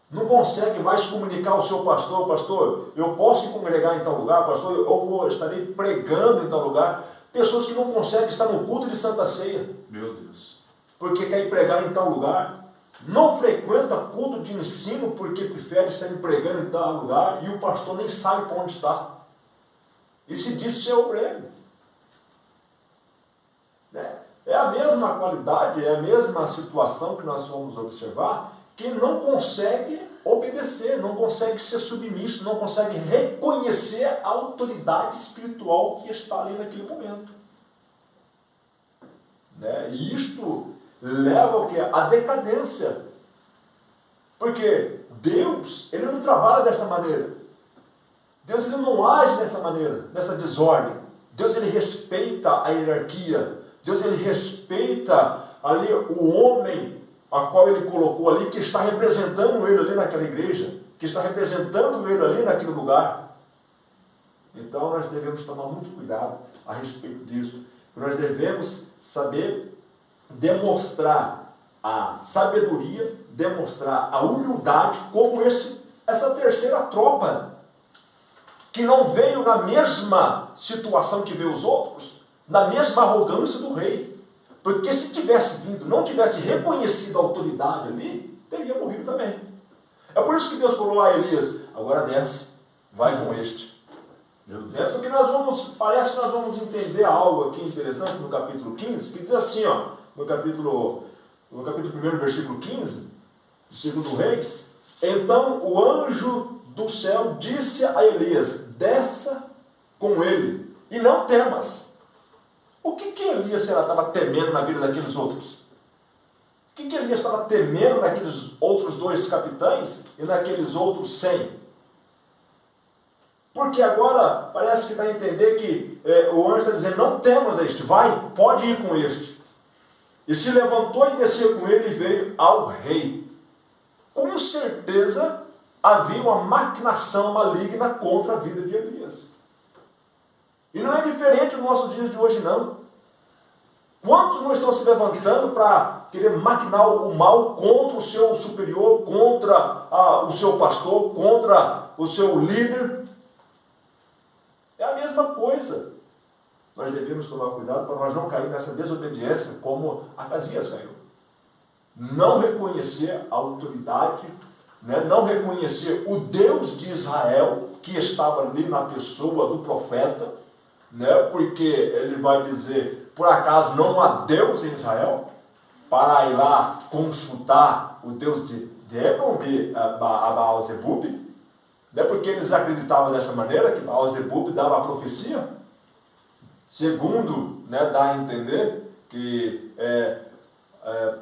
Não consegue mais comunicar ao seu pastor: pastor, eu posso congregar em tal lugar, pastor, eu estarei pregando em tal lugar. Pessoas que não conseguem estar no culto de Santa Ceia. meu Deus. Porque quer ir pregar em tal lugar. Não frequenta culto de ensino porque prefere estar pregando em tal lugar e o pastor nem sabe para onde está. E se diz ser obreiro. É a mesma qualidade, é a mesma situação que nós vamos observar, que não consegue obedecer, não consegue ser submisso, não consegue reconhecer a autoridade espiritual que está ali naquele momento. Né? E isto leva ao quê? A decadência. Porque Deus, Ele não trabalha dessa maneira. Deus, Ele não age dessa maneira, dessa desordem. Deus, Ele respeita a hierarquia. Deus, Ele respeita ali o homem a qual Ele colocou ali, que está representando Ele ali naquela igreja, que está representando Ele ali naquele lugar. Então nós devemos tomar muito cuidado a respeito disso. Nós devemos saber demonstrar a sabedoria, demonstrar a humildade como essa terceira tropa, que não veio na mesma situação que veio os outros, na mesma arrogância do rei. Porque se tivesse vindo, não tivesse reconhecido a autoridade ali, teria morrido também. É por isso que Deus falou a Elias, agora desce, vai com este. É porque parece que nós vamos entender algo aqui interessante no capítulo 15, que diz assim, ó, no capítulo 1, versículo 15, do 2 Reis, então o anjo do céu disse a Elias, desça com ele, e não temas. O que Elias estava temendo na vida daqueles outros? O que Elias estava temendo naqueles outros 2 capitães e naqueles outros 100? Porque agora parece que vai entender que o anjo está dizendo, não temas este, vai, pode ir com este. E se levantou e desceu com ele e veio ao rei. Com certeza havia uma maquinação maligna contra a vida de Elias. E não é diferente nos nossos dias de hoje, não. Quantos não estão se levantando para querer maquinar o mal contra o seu superior, contra o seu pastor, contra o seu líder? É a mesma coisa. Nós devemos tomar cuidado para nós não cair nessa desobediência como Acasias caiu. Não reconhecer a autoridade, né? Não reconhecer o Deus de Israel que estava ali na pessoa do profeta, né? Porque ele vai dizer, por acaso não há Deus em Israel? Para ir lá consultar o Deus de Hebron, a Baal-Zebub, né? Porque eles acreditavam dessa maneira, que Baal-Zebub dava a profecia, segundo, né, dá a entender que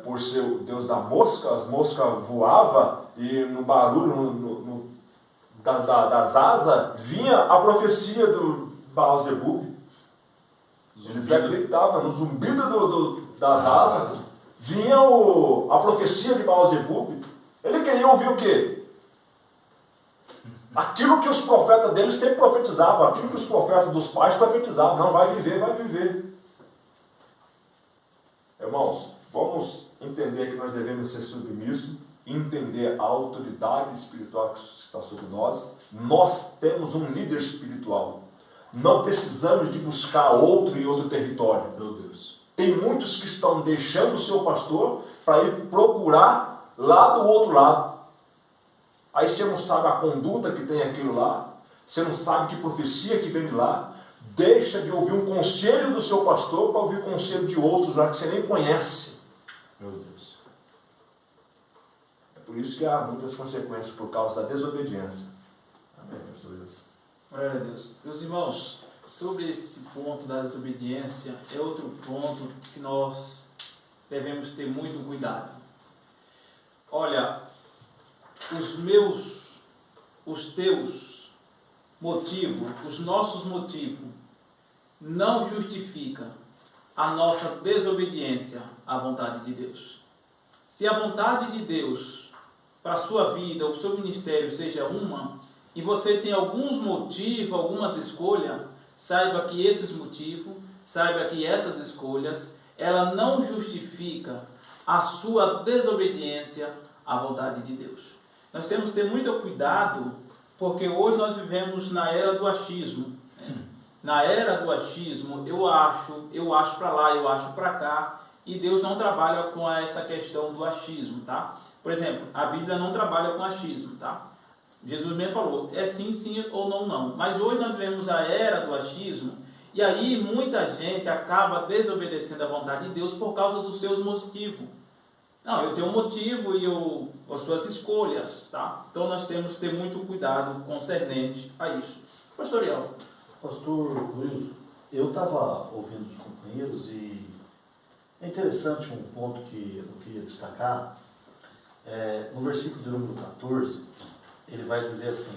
por ser o Deus da mosca, as moscas voavam e no barulho das asas vinha a profecia do Baal-Zebub. Eles acreditavam no zumbido das asas, vinha a profecia de Baal-Zebub. Ele queria ouvir o quê? Aquilo que os profetas deles sempre profetizavam, aquilo que os profetas dos pais profetizavam. Não, vai viver, vai viver. Irmãos, vamos entender que nós devemos ser submissos, entender a autoridade espiritual que está sobre nós. Nós temos um líder espiritual. Não precisamos de buscar outro em outro território. Meu Deus. Tem muitos que estão deixando o seu pastor para ir procurar lá do outro lado. Aí você não sabe a conduta que tem aquilo lá, você não sabe que profecia que vem de lá, deixa de ouvir um conselho do seu pastor para ouvir o conselho de outros lá que você nem conhece. Meu Deus. É por isso que há muitas consequências por causa da desobediência. Amém, pastor Deus. Glória a Deus. Meus irmãos, sobre esse ponto da desobediência, é outro ponto que nós devemos ter muito cuidado. Olha, os teus motivos, os nossos motivos, não justificam a nossa desobediência à vontade de Deus. Se a vontade de Deus para a sua vida, o seu ministério seja uma, e você tem alguns motivos, algumas escolhas, saiba que esses motivos, saiba que essas escolhas, ela não justifica a sua desobediência à vontade de Deus. Nós temos que ter muito cuidado, porque hoje nós vivemos na era do achismo. Né? Na era do achismo, eu acho para lá, eu acho para cá, e Deus não trabalha com essa questão do achismo, tá? Por exemplo, a Bíblia não trabalha com achismo, tá? Jesus mesmo falou, é sim, sim ou não, não. Mas hoje nós vivemos a era do achismo, e aí muita gente acaba desobedecendo à vontade de Deus por causa dos seus motivos. Não, eu tenho um motivo e as suas escolhas, tá? Então nós temos que ter muito cuidado concernente a isso. Pastor Iel. Pastor Luiz, eu estava ouvindo os companheiros e é interessante um ponto que eu queria destacar. No versículo de número 14, ele vai dizer assim,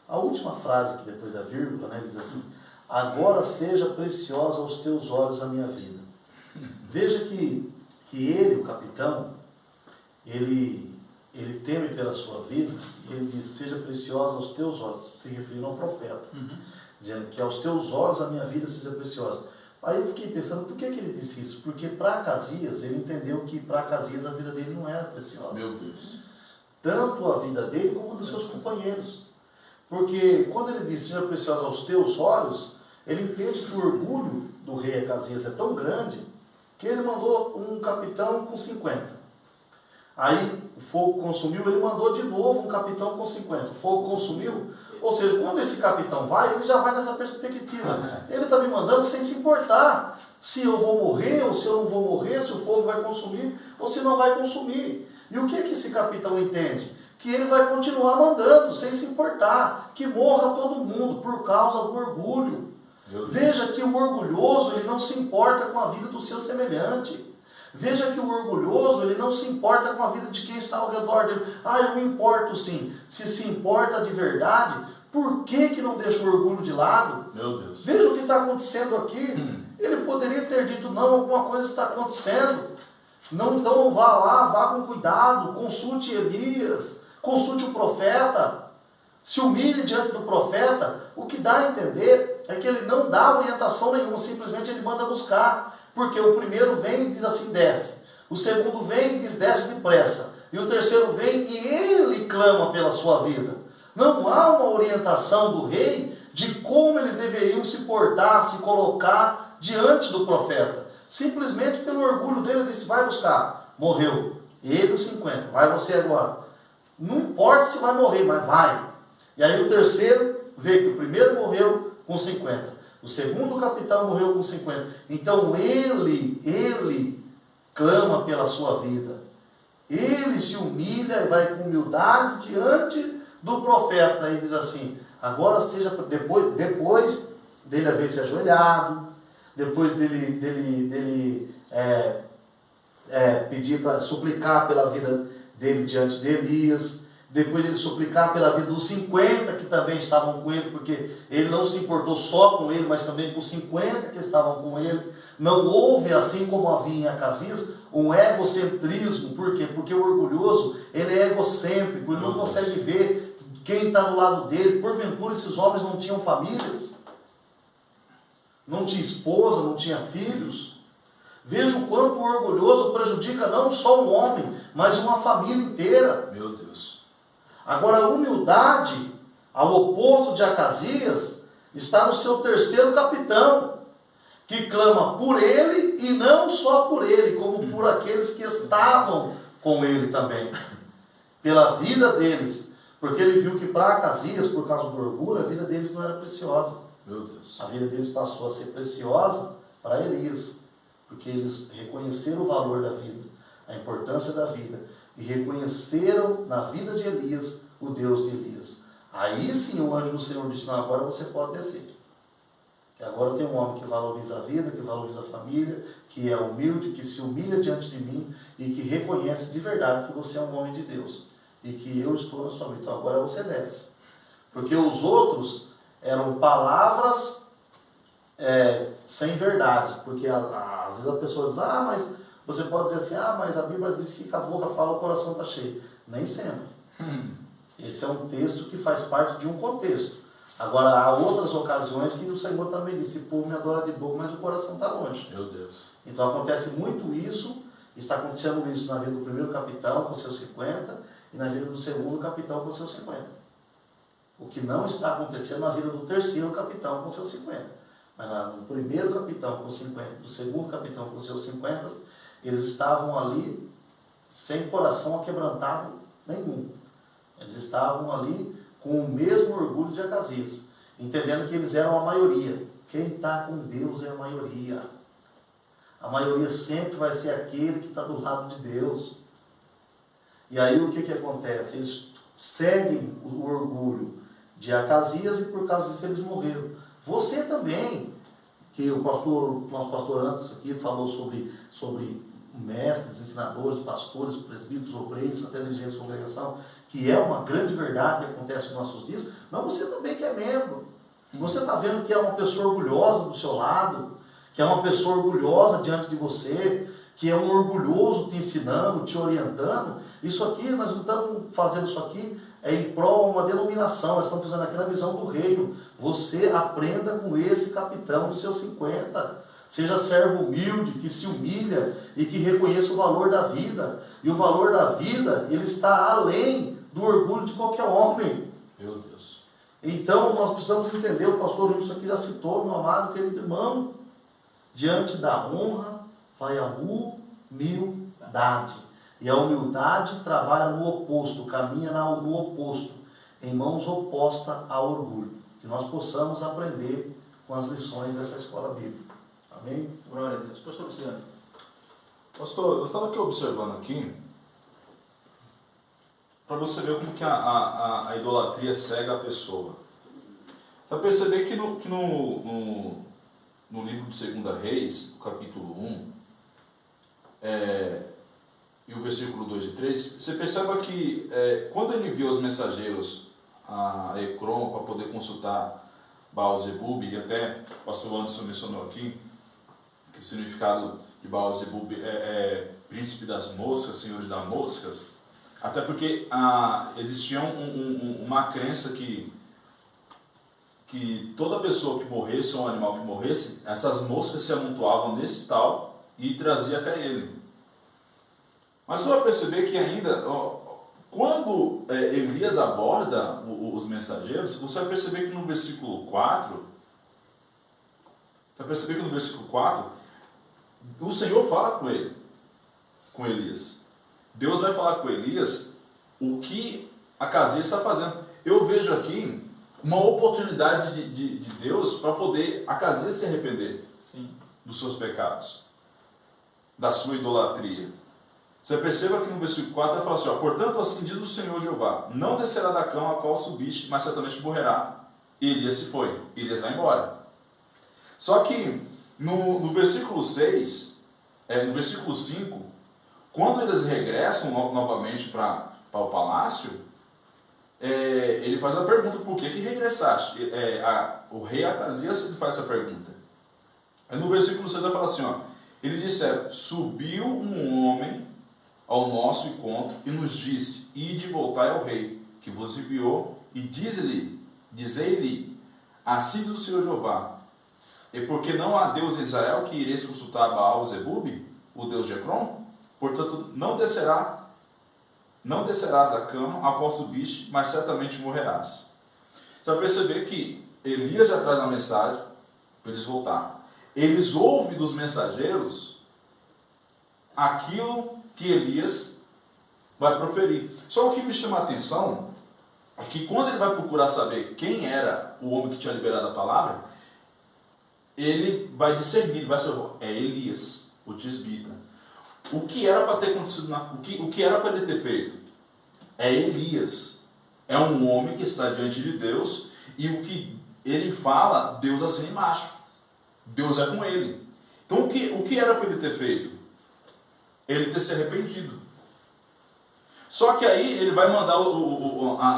a última frase que depois da vírgula, né, ele diz assim, agora seja preciosa aos teus olhos a minha vida. Veja que ele, o capitão, ele teme pela sua vida, e ele diz, seja preciosa aos teus olhos, se referindo ao profeta, dizendo que aos teus olhos a minha vida seja preciosa. Aí eu fiquei pensando, por que ele disse isso? Porque para Acasias, ele entendeu que para Acasias a vida dele não era preciosa. Meu Deus. Tanto a vida dele como a dos seus companheiros. Porque quando ele diz, seja preciosa aos teus olhos, ele entende que o orgulho do rei Acasias é tão grande que ele mandou um capitão com 50. Aí o fogo consumiu, ele mandou de novo um capitão com 50. O fogo consumiu, ou seja, quando esse capitão vai, ele já vai nessa perspectiva. Ele está me mandando sem se importar se eu vou morrer ou se eu não vou morrer, se o fogo vai consumir ou se não vai consumir. E o que esse capitão entende? Que ele vai continuar mandando sem se importar, que morra todo mundo por causa do orgulho. Veja que o orgulhoso, ele não se importa com a vida do seu semelhante. Veja que o orgulhoso, ele não se importa com a vida de quem está ao redor dele. Eu me importo sim. Se importa de verdade, por que não deixa o orgulho de lado? Meu Deus. Veja o que está acontecendo aqui. Ele poderia ter dito, não, alguma coisa está acontecendo. Não, então não vá lá, vá com cuidado, consulte Elias, consulte o profeta. Se humilhe diante do profeta. O que dá a entender é que ele não dá orientação nenhuma, simplesmente ele manda buscar. Porque o primeiro vem e diz assim, desce. O segundo vem e diz, desce depressa. E o terceiro vem e ele clama pela sua vida. Não há uma orientação do rei de como eles deveriam se portar, se colocar diante do profeta. Simplesmente pelo orgulho dele, ele disse, vai buscar. Morreu. Ele os 50. Vai você agora. Não importa se vai morrer, mas vai. E aí o terceiro vê que o primeiro morreu com 50. O segundo capitão morreu com 50. Então ele clama pela sua vida. Ele se humilha e vai com humildade diante do profeta. E diz assim, agora seja, depois dele haver se ajoelhado, depois dele pedir para suplicar pela vida dele diante de Elias, depois ele suplicar pela vida dos 50 que também estavam com ele, porque ele não se importou só com ele, mas também com os 50 que estavam com ele. Não houve, assim como havia em Acasias, um egocentrismo. Por quê? Porque o orgulhoso, ele é egocêntrico, ele não consegue ver quem está do lado dele. Porventura, esses homens não tinham famílias, não tinha esposa, não tinha filhos. Veja o quanto o orgulhoso prejudica não só um homem, mas uma família inteira. Meu Deus. Agora, a humildade, ao oposto de Acasias, está no seu terceiro capitão, que clama por ele e não só por ele, como por aqueles que estavam com ele também, pela vida deles, porque ele viu que para Acasias, por causa do orgulho, a vida deles não era preciosa. Meu Deus. A vida deles passou a ser preciosa para Elias, porque eles reconheceram o valor da vida, a importância da vida, e reconheceram na vida de Elias o Deus de Elias. Aí sim o anjo do Senhor disse, não, agora você pode descer. Que agora tem um homem que valoriza a vida, que valoriza a família, que é humilde, que se humilha diante de mim e que reconhece de verdade que você é um homem de Deus e que eu estou na sua vida. Então agora você desce. Porque os outros eram palavras sem verdade. Porque às vezes a pessoa diz, mas você pode dizer assim, mas a Bíblia diz que a boca fala, o coração está cheio. Nem sempre. Esse é um texto que faz parte de um contexto. Agora, há outras ocasiões que o Senhor também disse, o povo me adora de boca, mas o coração está longe. Meu Deus. Então acontece muito isso, está acontecendo isso na vida do primeiro capitão com seus 50 e na vida do segundo capitão com seus 50. O que não está acontecendo na vida do terceiro capitão com seus 50. Mas no primeiro capitão com 50, do segundo capitão com seus 50, eles estavam ali sem coração aquebrantado nenhum. Eles estavam ali com o mesmo orgulho de Acasias, entendendo que eles eram a maioria. Quem está com Deus é a maioria. A maioria sempre vai ser aquele que está do lado de Deus. E aí o que acontece? Eles seguem o orgulho de Acasias e por causa disso eles morreram. Você também, que nosso pastor antes aqui falou sobre mestres, ensinadores, pastores, presbíteros, obreiros, até dirigentes de congregação, que é uma grande verdade que acontece nos nossos dias, mas você também que é membro. Você está vendo que é uma pessoa orgulhosa do seu lado, que é uma pessoa orgulhosa diante de você, que é um orgulhoso te ensinando, te orientando. Isso aqui, nós não estamos fazendo isso aqui em prol de uma denominação, nós estamos fazendo aqui na visão do reino. Você aprenda com esse capitão dos seus 50. Seja servo humilde, que se humilha e que reconheça o valor da vida. E o valor da vida, ele está além do orgulho de qualquer homem. Meu Deus. Então, nós precisamos entender, o pastor Wilson aqui já citou, meu amado querido irmão, diante da honra vai a humildade. E a humildade trabalha no oposto, caminha no oposto, em mãos opostas ao orgulho. Que nós possamos aprender com as lições dessa escola bíblica. Amém? Glória a Deus. Pastor Luciano. Pastor, eu estava aqui observando aqui, para você ver como que a idolatria cega a pessoa. Você vai perceber que no livro de 2 Reis, capítulo 1, e o versículo 2 e 3, você perceba que quando ele enviou os mensageiros a Ecrom para poder consultar Baal-Zebub, e até o pastor Anderson mencionou aqui, que o significado de Baal-Zebub é príncipe das moscas, senhores das moscas, até porque existia uma crença que toda pessoa que morresse, ou um animal que morresse, essas moscas se amontoavam nesse tal e trazia até ele. Mas você vai perceber que ainda, quando Elias aborda os mensageiros, você vai perceber que no versículo 4, o Senhor fala com ele, com Elias. Deus vai falar com Elias o que Acasias está fazendo. Eu vejo aqui uma oportunidade de Deus para poder Acasias se arrepender. Sim. Dos seus pecados, da sua idolatria. Você perceba que no versículo 4 ele fala assim, portanto assim diz o Senhor Jeová, não descerá da cama a qual subiste, mas certamente morrerá. E Elias se foi, Elias vai embora. Só que no versículo 6, no versículo 5, quando eles regressam novamente para o palácio, ele faz a pergunta, por que regressaste? O rei Acasias ele faz essa pergunta. Aí no versículo 6 vai falar assim, ele disse, subiu um homem ao nosso encontro e nos disse, ide e voltai ao rei, que vos enviou, e dizei-lhe, assim diz o Senhor Jeová, e porque não há Deus em Israel que ireis consultar Baal-Zebub, o Deus de Ecrom, portanto não descerás da cama a qual subiste, mas certamente morrerás. Você vai perceber que Elias já traz a mensagem para eles voltar. Eles ouvem dos mensageiros aquilo que Elias vai proferir. Só o que me chama a atenção é que quando ele vai procurar saber quem era o homem que tinha liberado a palavra, ele vai discernir, ele vai saber, é Elias, o tisbita. O que era para ter acontecido, o que era para ele ter feito? É Elias. É um homem que está diante de Deus e o que ele fala, Deus assina embaixo. Deus é com ele. Então o que era para ele ter feito? Ele ter se arrependido. Só que aí ele vai mandar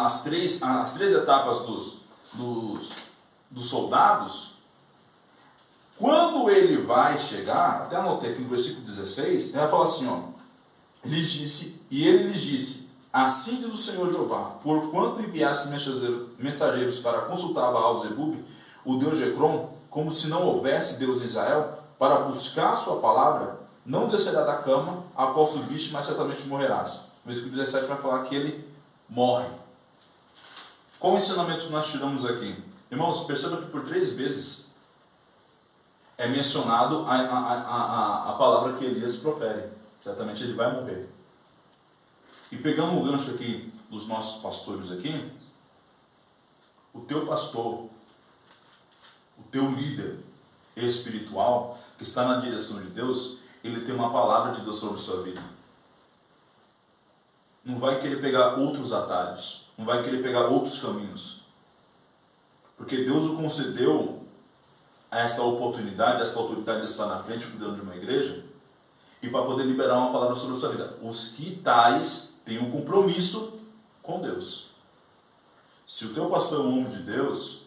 as três etapas dos soldados. Quando ele vai chegar, até anotei aqui no versículo 16, ele vai falar assim, ele lhes disse, assim diz o Senhor Jeová, porquanto enviasse mensageiros para consultar Baal-Zebub, o Deus de Ecrom, como se não houvesse Deus em Israel, para buscar a sua palavra, não descerá da cama a qual subiste, mas certamente morrerás. O versículo 17 vai falar que ele morre. Qual o ensinamento que nós tiramos aqui? Irmãos, perceba que por 3 vezes é mencionado a palavra que Elias profere. Certamente ele vai morrer. E pegando o gancho aqui dos nossos pastores aqui, o teu pastor, o teu líder, espiritual, que está na direção de Deus, ele tem uma palavra de Deus sobre a sua vida. Não vai querer pegar outros atalhos, não vai querer pegar outros caminhos. Porque Deus o concedeu a essa oportunidade, essa autoridade de estar na frente, cuidando de uma igreja, e para poder liberar uma palavra sobre a sua vida. Os que tais têm um compromisso com Deus. Se o teu pastor é um homem de Deus,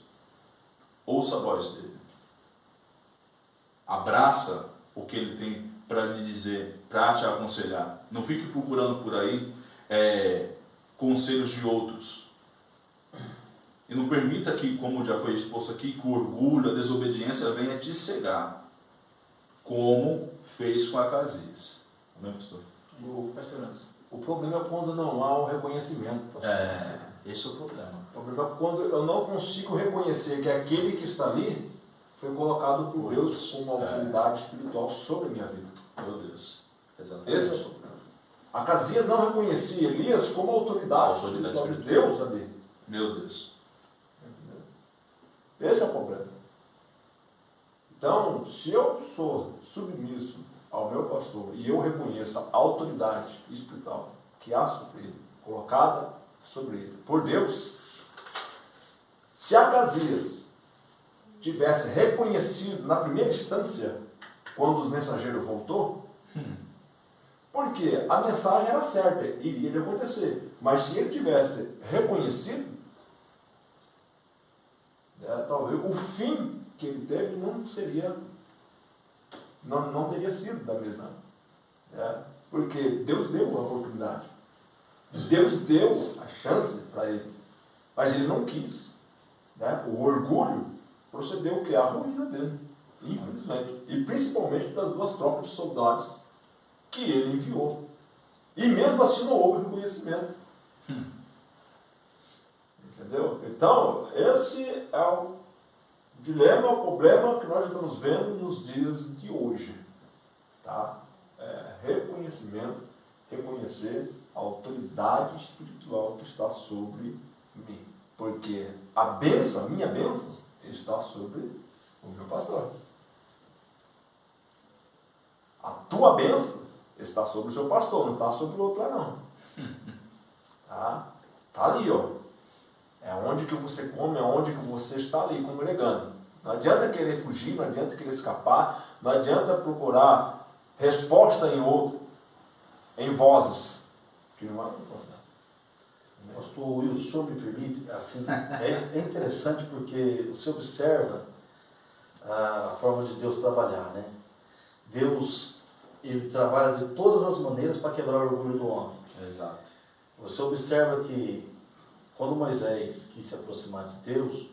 ouça a voz dele. Abraça o que ele tem para lhe dizer, para te aconselhar. Não fique procurando por aí conselhos de outros. E não permita que, como já foi exposto aqui, que o orgulho, a desobediência venha te cegar, como fez com Acasias. Amém, pastor? O pastor Anderson. O problema é quando não há um reconhecimento, pastor. Esse é o problema. O problema é quando eu não consigo reconhecer que aquele que está ali foi colocado por Deus como uma autoridade espiritual sobre a minha vida. Meu Deus. Exatamente. Esse é o problema. Acasias não reconhecia Elias como autoridade espiritual de Deus ali. Meu Deus. Esse é o problema. Então, se eu sou submisso ao meu pastor e eu reconheço a autoridade espiritual que há sobre ele, colocada sobre ele por Deus, se Acasias tivesse reconhecido na primeira instância, quando os mensageiros voltou, porque a mensagem era certa, iria de acontecer, mas se ele tivesse reconhecido, talvez o fim que ele teve não seria, não teria sido da mesma, porque Deus deu a oportunidade, Deus deu a chance para ele, mas ele não quis, o orgulho procedeu o que? A ruína dele, infelizmente, e principalmente das duas tropas de soldados que ele enviou, e mesmo assim não houve reconhecimento. Entendeu? Então, esse é o dilema, o problema que nós estamos vendo nos dias de hoje. Tá? Reconhecimento, reconhecer a autoridade espiritual que está sobre mim. Porque a bênção, a minha bênção, está sobre o meu pastor. A tua bênção está sobre o seu pastor, não está sobre o outro lá não. Tá ali, ó. É onde que você come, é onde que você está ali congregando. Não adianta querer fugir, não adianta querer escapar, não adianta procurar resposta em outro, em vozes, que não há resposta. Pastor Will, o senhor me permite, assim, é interessante porque você observa a forma de Deus trabalhar, né? Deus, ele trabalha de todas as maneiras para quebrar o orgulho do homem. Exato. Você observa que quando Moisés quis se aproximar de Deus,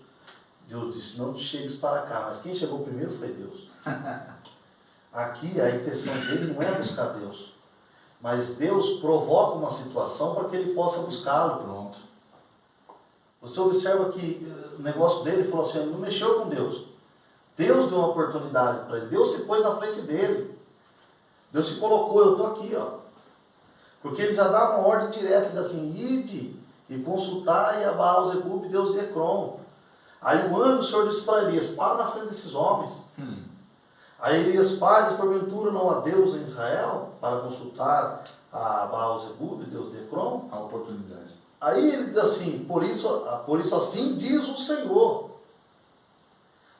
Deus disse, não chegues para cá, mas quem chegou primeiro foi Deus. Aqui a intenção dele não é buscar Deus, mas Deus provoca uma situação para que ele possa buscá-lo. Pronto. Você observa que o negócio dele falou assim, ele não mexeu com Deus. Deus deu uma oportunidade para ele, Deus se pôs na frente dele. Deus se colocou, eu estou aqui, ó. Porque ele já dá uma ordem direta, ele diz assim, ide e consultai a Baal-zebub, Deus de Ecrom. Aí o anjo do Senhor disse para Elias, para na frente desses homens. Aí Elias para, porventura não há Deus em Israel, para consultar a Baal-zebub, Deus de Ecrom. A oportunidade. Aí ele diz assim, por isso assim diz o Senhor,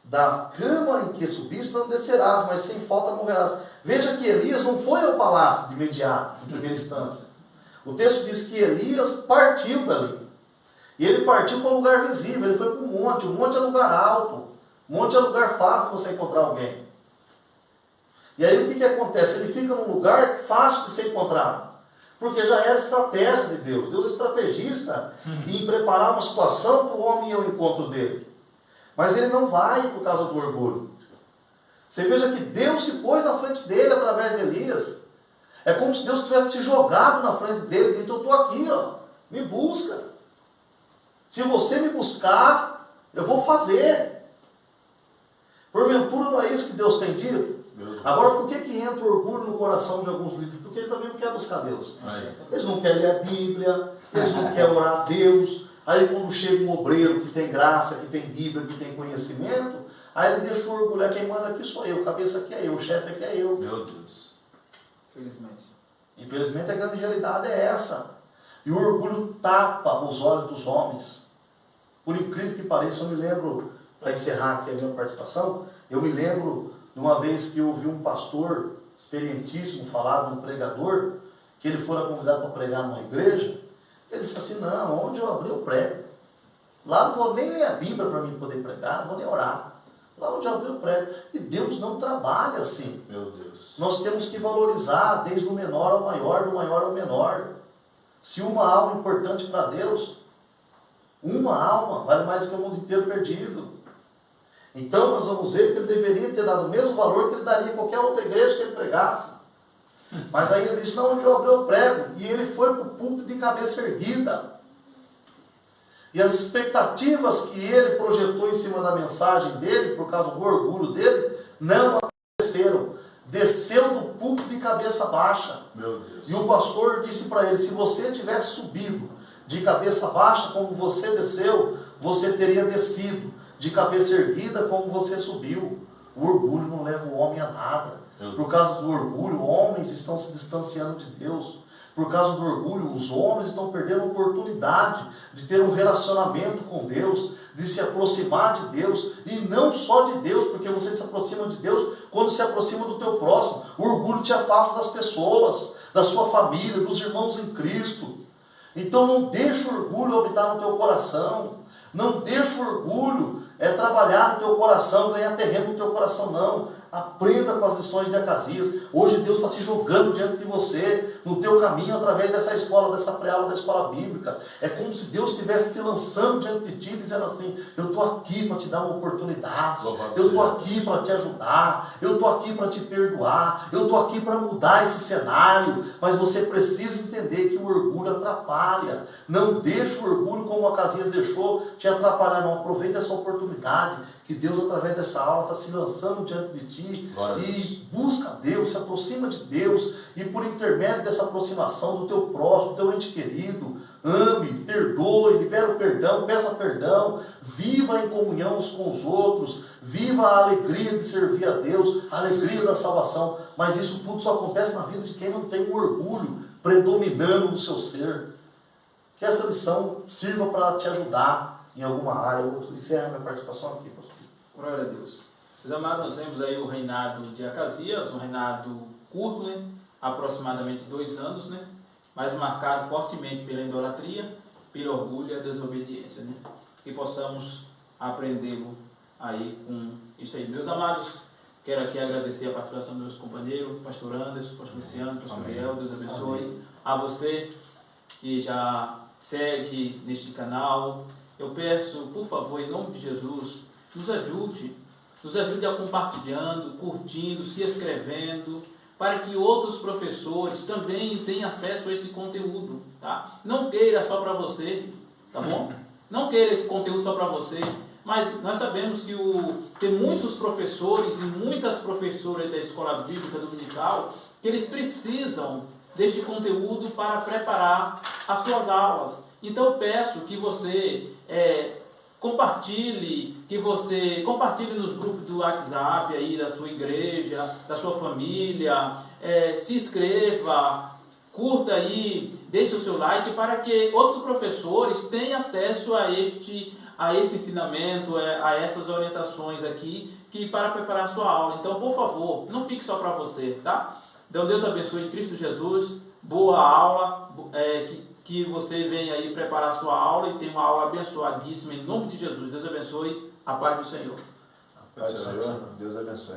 da cama em que subiste não descerás, mas sem falta morrerás. Veja que Elias não foi ao palácio de imediato, em primeira instância. O texto diz que Elias partiu dali. E ele partiu para um lugar visível, ele foi para um monte. O monte é lugar alto, o monte é lugar fácil de você encontrar alguém. E aí o que acontece? Ele fica num lugar fácil de ser encontrado. Porque já era estratégia de Deus. Deus é estrategista em preparar uma situação para o homem ir ao encontro dele. Mas ele não vai por causa do orgulho. Você veja que Deus se pôs na frente dele através de Elias. É como se Deus tivesse te jogado na frente dele. Então eu estou aqui, ó, me busca. Se você me buscar, eu vou fazer. Porventura não é isso que Deus tem dito? Agora, por que entra o orgulho no coração de alguns líderes? Porque eles também não querem buscar Deus. Eles não querem ler a Bíblia, eles não querem orar a Deus. Aí quando chega um obreiro que tem graça, que tem Bíblia, que tem conhecimento, Aí ele deixa o orgulho, quem manda aqui sou eu, cabeça aqui é eu, o chefe aqui é eu. Meu Deus. Felizmente. Infelizmente a grande realidade é essa. E o orgulho tapa os olhos dos homens. Por incrível que pareça, eu me lembro, para encerrar aqui a minha participação, eu me lembro de uma vez que eu ouvi um pastor experientíssimo falar de um pregador, que ele fora convidado para pregar numa igreja. Ele disse assim, não, onde eu abrir eu prego. Lá não vou nem ler a Bíblia para mim poder pregar, não vou nem orar. Lá onde eu abrir eu prego. E Deus não trabalha assim. Meu Deus. Nós temos que valorizar desde o menor ao maior, do maior ao menor. Se uma alma é importante para Deus, uma alma vale mais do que o mundo inteiro perdido. Então nós vamos ver que ele deveria ter dado o mesmo valor que ele daria a qualquer outra igreja que ele pregasse. Mas aí ele disse, não, onde eu abrir eu prego. E ele foi para o púlpito de cabeça erguida. E as expectativas que ele projetou em cima da mensagem dele, por causa do orgulho dele, não aconteceram. Desceu do púlpito de cabeça baixa. Meu Deus. E o pastor disse para ele, se você tivesse subido de cabeça baixa como você desceu, você teria descido de cabeça erguida como você subiu. O orgulho não leva o homem a nada. Por causa do orgulho, homens estão se distanciando de Deus. Por causa do orgulho, os homens estão perdendo a oportunidade de ter um relacionamento com Deus, de se aproximar de Deus, e não só de Deus, porque você se aproxima de Deus quando se aproxima do teu próximo. O orgulho te afasta das pessoas, da sua família, dos irmãos em Cristo. Então não deixe o orgulho habitar no teu coração. Não deixe o orgulho trabalhar no teu coração, ganhar terreno no teu coração, não. Aprenda com as lições de Acasias. Hoje Deus está se jogando diante de você, no teu caminho, através dessa escola, dessa pré-aula da escola bíblica. É como se Deus estivesse se lançando diante de ti, dizendo assim, eu estou aqui para te dar uma oportunidade, eu estou aqui para te ajudar, eu estou aqui para te perdoar, eu estou aqui para mudar esse cenário, mas você precisa entender que o orgulho atrapalha. Não deixe o orgulho, como Acasias deixou, te atrapalhar, não. Aproveite essa oportunidade que Deus, através dessa aula, está se lançando diante de ti, e busca Deus, se aproxima de Deus, e por intermédio dessa aproximação do teu próximo, do teu ente querido, ame, perdoe, libera o perdão, peça perdão, viva em comunhão uns com os outros, viva a alegria de servir a Deus, a alegria da salvação. Mas isso tudo só acontece na vida de quem não tem um orgulho predominando no seu ser. Que essa lição sirva para te ajudar em alguma área. Eu encerro minha participação aqui, pastor. Glória a Deus. Meus amados, nós vemos aí o reinado de Acasias, um reinado curto, né? Aproximadamente 2 anos, né? Mas marcado fortemente pela idolatria, pelo orgulho e a desobediência, né? Que possamos aprendê-lo aí com isso aí. Meus amados, quero aqui agradecer a participação dos meus companheiros, pastor Anderson, pastor Luciano, pastor Biel, Deus abençoe. Amém. A você que já segue neste canal, eu peço, por favor, em nome de Jesus, nos ajude a compartilhando, curtindo, se inscrevendo, para que outros professores também tenham acesso a esse conteúdo, tá? Não queira só para você, tá bom? Não queira esse conteúdo só para você, mas nós sabemos que tem muitos professores e muitas professoras da escola bíblica dominical que eles precisam deste conteúdo para preparar as suas aulas. Então eu peço que você compartilhe nos grupos do WhatsApp aí da sua igreja, da sua família, se inscreva, curta aí, deixe o seu like para que outros professores tenham acesso a esse ensinamento, a essas orientações aqui, para preparar a sua aula. Então, por favor, não fique só para você, tá? Então, Deus abençoe em Cristo Jesus, boa aula, que você venha aí preparar a sua aula e tenha uma aula abençoadíssima em nome de Jesus. Deus abençoe, a paz do Senhor. A paz do Senhor, Deus abençoe.